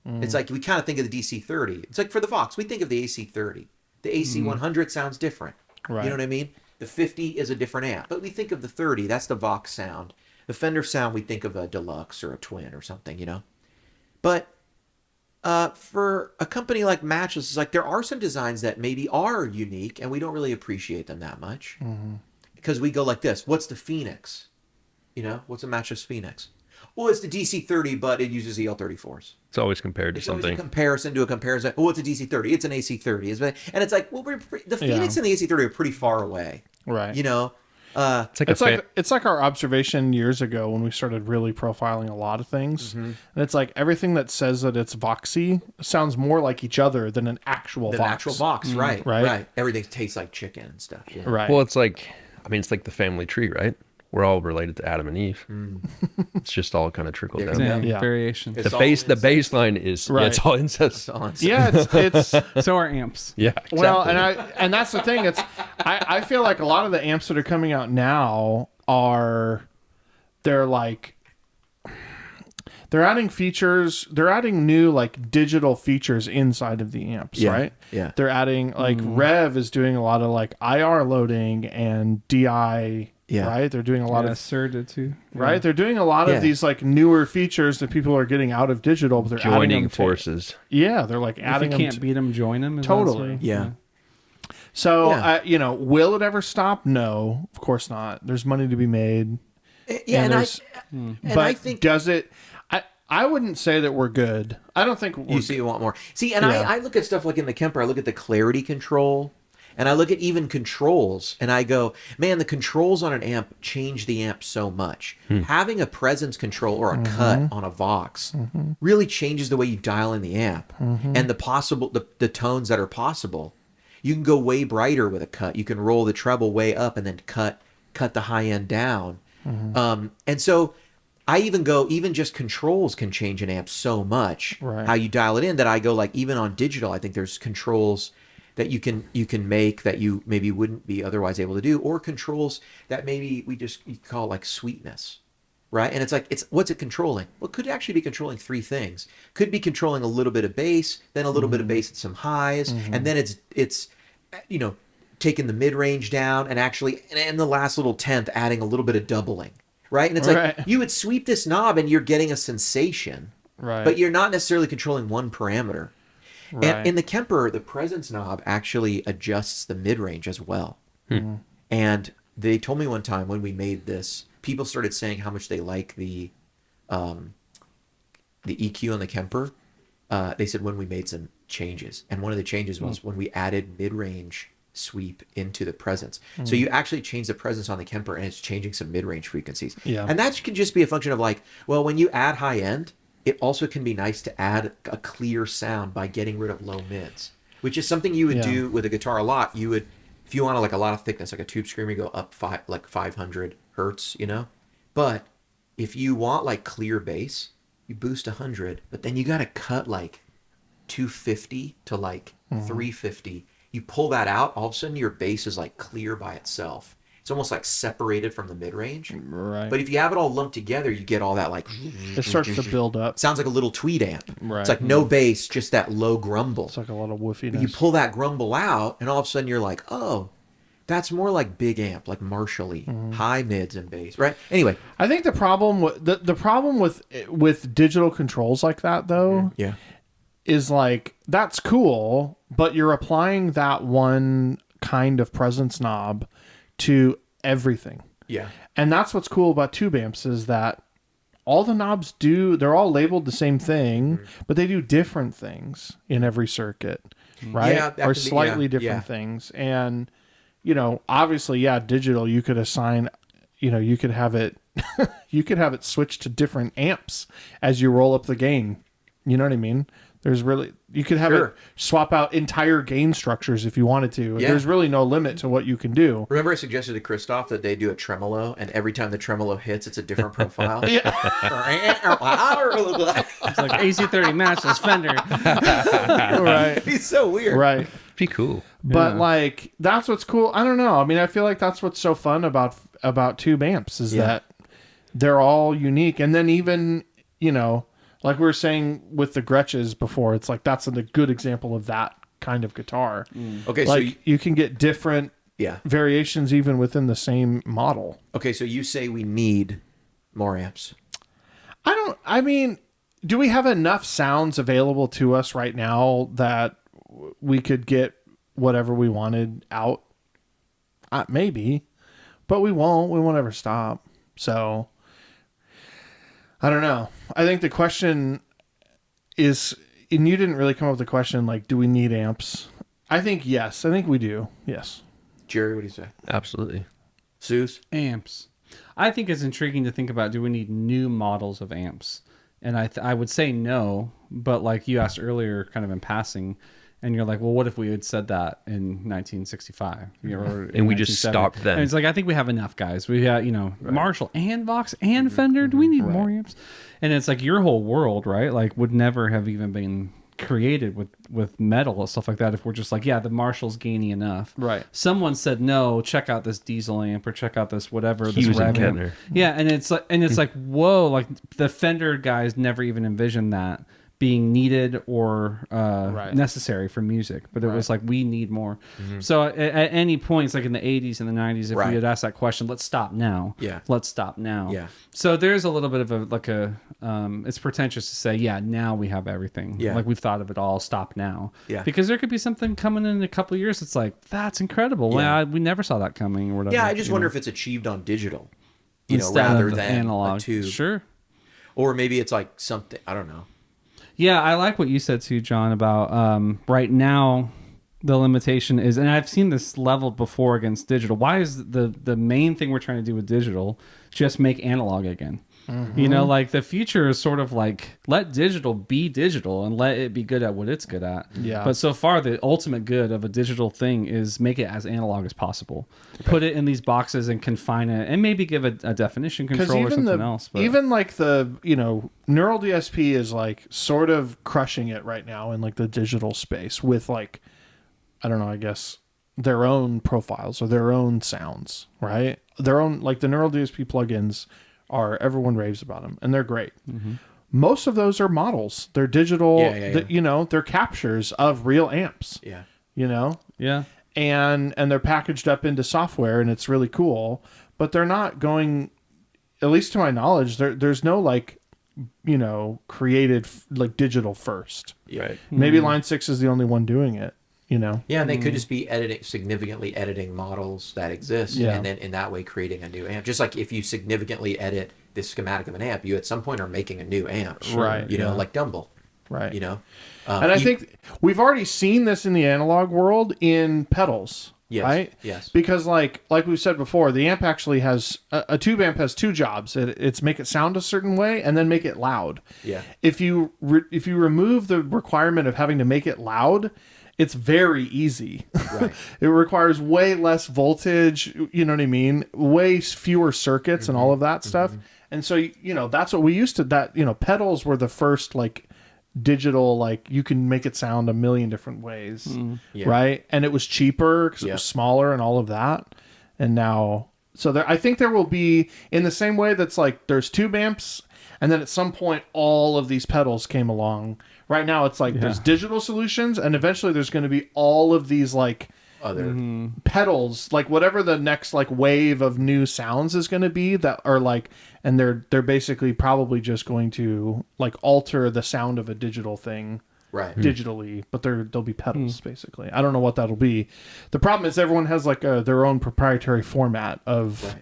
It's like we kind of think of the DC-30. It's like for the Vox, we think of the AC-30. The AC-100 sounds different. Right. You know what I mean? The 50 is a different amp. But we think of the 30, that's the Vox sound. The Fender sound, we think of a Deluxe or a Twin or something, But for a company like Matchless, it's like there are some designs that maybe are unique and we don't really appreciate them that much. Because we go like this. What's the Phoenix? What's a Matchless Phoenix? Well, it's the DC-30, but it uses EL-34s. It's always compared to It's always a something. comparison to a comparison. Oh, it's a DC-30. It's an AC-30. And it's like, well, the Phoenix and the AC-30 are pretty far away. Right. It's like our observation years ago when we started really profiling a lot of things. And it's like everything that says that it's Voxy sounds more like each other than an actual Vox. Actual Vox, right. Right. Everything tastes like chicken and stuff. Yeah. Right. Well, it's like the family tree, right? We're all related to Adam and Eve. It's just all kind of trickled There down. you go. Yeah, Yeah. variation. It's The all baseline is Right. it's all incest. It's all in- Yeah, it's So are amps. Yeah, exactly. well, and that's the thing. I feel like a lot of the amps that are coming out now they're adding features. They're adding new like digital features inside of the amps, Yeah, right? yeah. They're adding like Rev is doing a lot of like IR loading and DI. Yeah. Right. They're doing a lot Yeah, of Sir did too. right. They're doing a lot Yeah. of these like newer features that people are getting out of digital, but they're adding Joining them to- forces. Yeah, they're like If adding you them. can't beat them, join them. Totally. Yeah. So, Yeah. will it ever stop? No, of course not. There's money to be made. Yeah, and there's- I But think does it? I wouldn't say that we're good. I don't think we're you see you want more. See, and Yeah. I look at stuff like in the Kemper, I look at the clarity control, and I look at even controls, and I go, man, the controls on an amp change the amp so much. Having a presence control or a cut on a Vox really changes the way you dial in the amp and the tones that are possible. You can go way brighter with a cut. You can roll the treble way up and then cut the high end down. And so I even just controls can change an amp so much. Right. How you dial it in that I go like even on digital, I think there's controls that you can make that you maybe wouldn't be otherwise able to do, or controls that maybe you call like sweetness. Right? And it's like what's it controlling? Well, it could actually be controlling three things. Could be controlling a little bit of bass, then a little bit of bass at some highs, and then it's taking the mid range down and actually in the last little tenth adding a little bit of doubling. Right? And it's Right. like you would sweep this knob and you're getting a sensation. right. But you're not necessarily controlling one parameter. Right. And in the Kemper, the presence knob actually adjusts the mid range as well. And they told me one time when we made this, people started saying how much they like the EQ on the Kemper. They said when we made some changes, and one of the changes was when we added mid range sweep into the presence. So you actually change the presence on the Kemper, and it's changing some mid range frequencies. Yeah. And that can just be a function of like, well, when you add high end, it also can be nice to add a clear sound by getting rid of low mids, which is something you would Yeah. do with a guitar a lot. You would, if you want like a lot of thickness, like a tube screamer, you go up 500 hertz, But if you want like clear bass, you boost 100, but then you got to cut like 250 to like 350. You pull that out, all of a sudden your bass is like clear by itself. It's almost like separated from the mid range. right. But if you have it all lumped together, you get all that like it starts to build up. sounds like a little tweed amp. Right. It's like no bass, just that low grumble. It's like a lot of woofiness. You pull that grumble out, and all of a sudden you're like, oh, that's more like big amp, like Marshall-y, high mids and bass, right? Anyway, I think the problem with the problem with digital controls like that though yeah, is like that's cool, but you're applying that one kind of presence knob to everything. yeah, And that's what's cool about tube amps is that all the knobs they're all labeled the same thing, but they do different things in every circuit, right? Yeah, that Or could be- slightly yeah, different yeah. things. And, obviously, digital, you could assign, you could have it, you could have it switch to different amps as you roll up the gain. You know what I mean? You could have Sure. it swap out entire gain structures if you wanted to. Yeah. There's really no limit to what you can do. Remember I suggested to Christoph that they do a tremolo, and every time the tremolo hits, it's a different profile? It's like AC30 matchless Fender. Right. He's so weird. Right. Be cool. But like that's what's cool. I don't know. I mean, I feel like that's what's so fun about tube amps is that they're all unique. And then even, like we were saying with the Gretches before, it's like that's a good example of that kind of guitar. Okay, Like so you can get different yeah. variations even within the same model. Okay, so you say we need more amps. I mean, do we have enough sounds available to us right now that we could get whatever we wanted out? Maybe, but we won't. We won't ever stop. So I don't know. I think the question is, and you didn't really come up with the question, like, do we need amps? I think yes. I think we do. Yes. Jerry, what do you say? Absolutely. Sooze? Amps. I think it's intriguing to think about, do we need new models of amps? And I would say no, but like you asked earlier, kind of in passing, and you're like, well, what if we had said that in 1965? Or And we just 1970? stopped then. And it's like, I think we have enough, guys. We got, Marshall and Vox and Fender. Do we need more amps? And it's like your whole world, right? Like would never have even been created with metal and stuff like that if we're just like, yeah, the Marshall's gainy enough. Right. Someone said, no, check out this diesel amp or check out this whatever. Hughes this and rev amp. Kettner. Yeah, and it's like, whoa, like the Fender guys never even envisioned that being needed or necessary for music, but it was like, we need more. So at any point, it's like in the 80s and the 90s, if we had asked that question, let's stop now. Yeah. Let's stop now. Yeah. So there's a little bit of it's pretentious to say, yeah, now we have everything. Yeah. Like we've thought of it all, stop now. Yeah. Because there could be something coming in a couple of years. It's like, that's incredible. Yeah. We never saw that coming or whatever. Yeah, I just wonder if it's achieved on digital, Instead rather of than analog. a tube. Sure. Or maybe it's like something, I don't know. Yeah, I like what you said too, John, about right now the limitation is, and I've seen this leveled before against digital. Why is the main thing we're trying to do with digital just make analog again? Like the future is sort of like, let digital be digital and let it be good at what it's good at. Yeah. But so far, the ultimate good of a digital thing is make it as analog as possible. Put it in these boxes and confine it, and maybe give a definition control or something else. But even like the Neural DSP is like sort of crushing it right now in like the digital space with like, I don't know, I guess their own profiles or their own sounds, right? Their own, like the Neural DSP plugins everyone raves about them and they're great. Most of those are models. They're digital, they're captures of real amps. Yeah. yeah. And they're packaged up into software and it's really cool, but they're not going, at least to my knowledge, there's no like, created like digital first. Right. Maybe Line 6 is the only one doing it, Yeah, and they could just be significantly editing models that exist, and then in that way creating a new amp. Just like if you significantly edit the schematic of an amp, you at some point are making a new amp, Right, like Dumble, Right. And I think we've already seen this in the analog world in pedals. Yes, right? yes. Because like we said before, the amp actually has a tube amp has two jobs. It's make it sound a certain way and then make it loud. Yeah. If you remove the requirement of having to make it loud, it's very easy. Right. It requires way less voltage, you know what I mean? Way fewer circuits and all of that stuff. And so, that's what we used to, pedals were the first like digital, like you can make it sound a million different ways, right? And it was cheaper because it was smaller and all of that. And now, I think there will be, in the same way that's like there's tube amps, and then at some point all of these pedals came along. Right now it's like there's digital solutions, and eventually there's going to be all of these like other pedals, like whatever the next like wave of new sounds is going to be, that are like, and they're basically probably just going to like alter the sound of a digital thing digitally, but they'll be pedals basically. I don't know what that'll be. The problem is everyone has like their own proprietary format of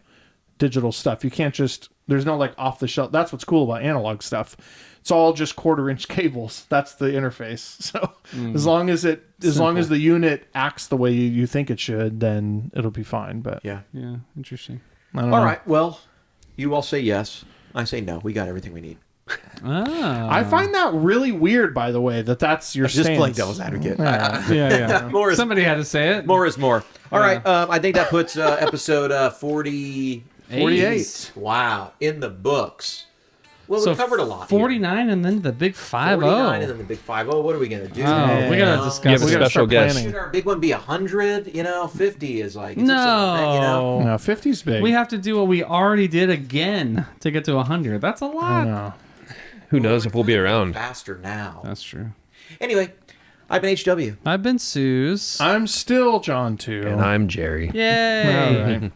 digital stuff. You can't just, there's no like off the shelf. That's what's cool about analog stuff. It's all just 1/4-inch cables. That's the interface. So as long as the unit acts the way you think it should, then it'll be fine. But Yeah. Yeah, interesting. I don't know. All right. Well, you all say yes. I say no. We got everything we need. I find that really weird, by the way, that's your Just stance. playing devil's advocate. Yeah. More is Somebody had to say it. more. Is more. All right. I think that puts episode 48. Wow. In the books. Well, we covered a lot. 49 and then the big 50. 49 and then the big 50. What are we going to do? Oh, we gotta discuss. You have a We gotta special start guest. planning. Should our big one be 100? 50 is like... it's No. just you know? No, 50's big. We have to do what we already did again to get to 100. That's a I lot. know. Who knows if we'll be around? Faster now. That's true. Anyway, I've been HW. I've been Sooze. I'm still Jon2. And I'm Jerry. Yay. All right.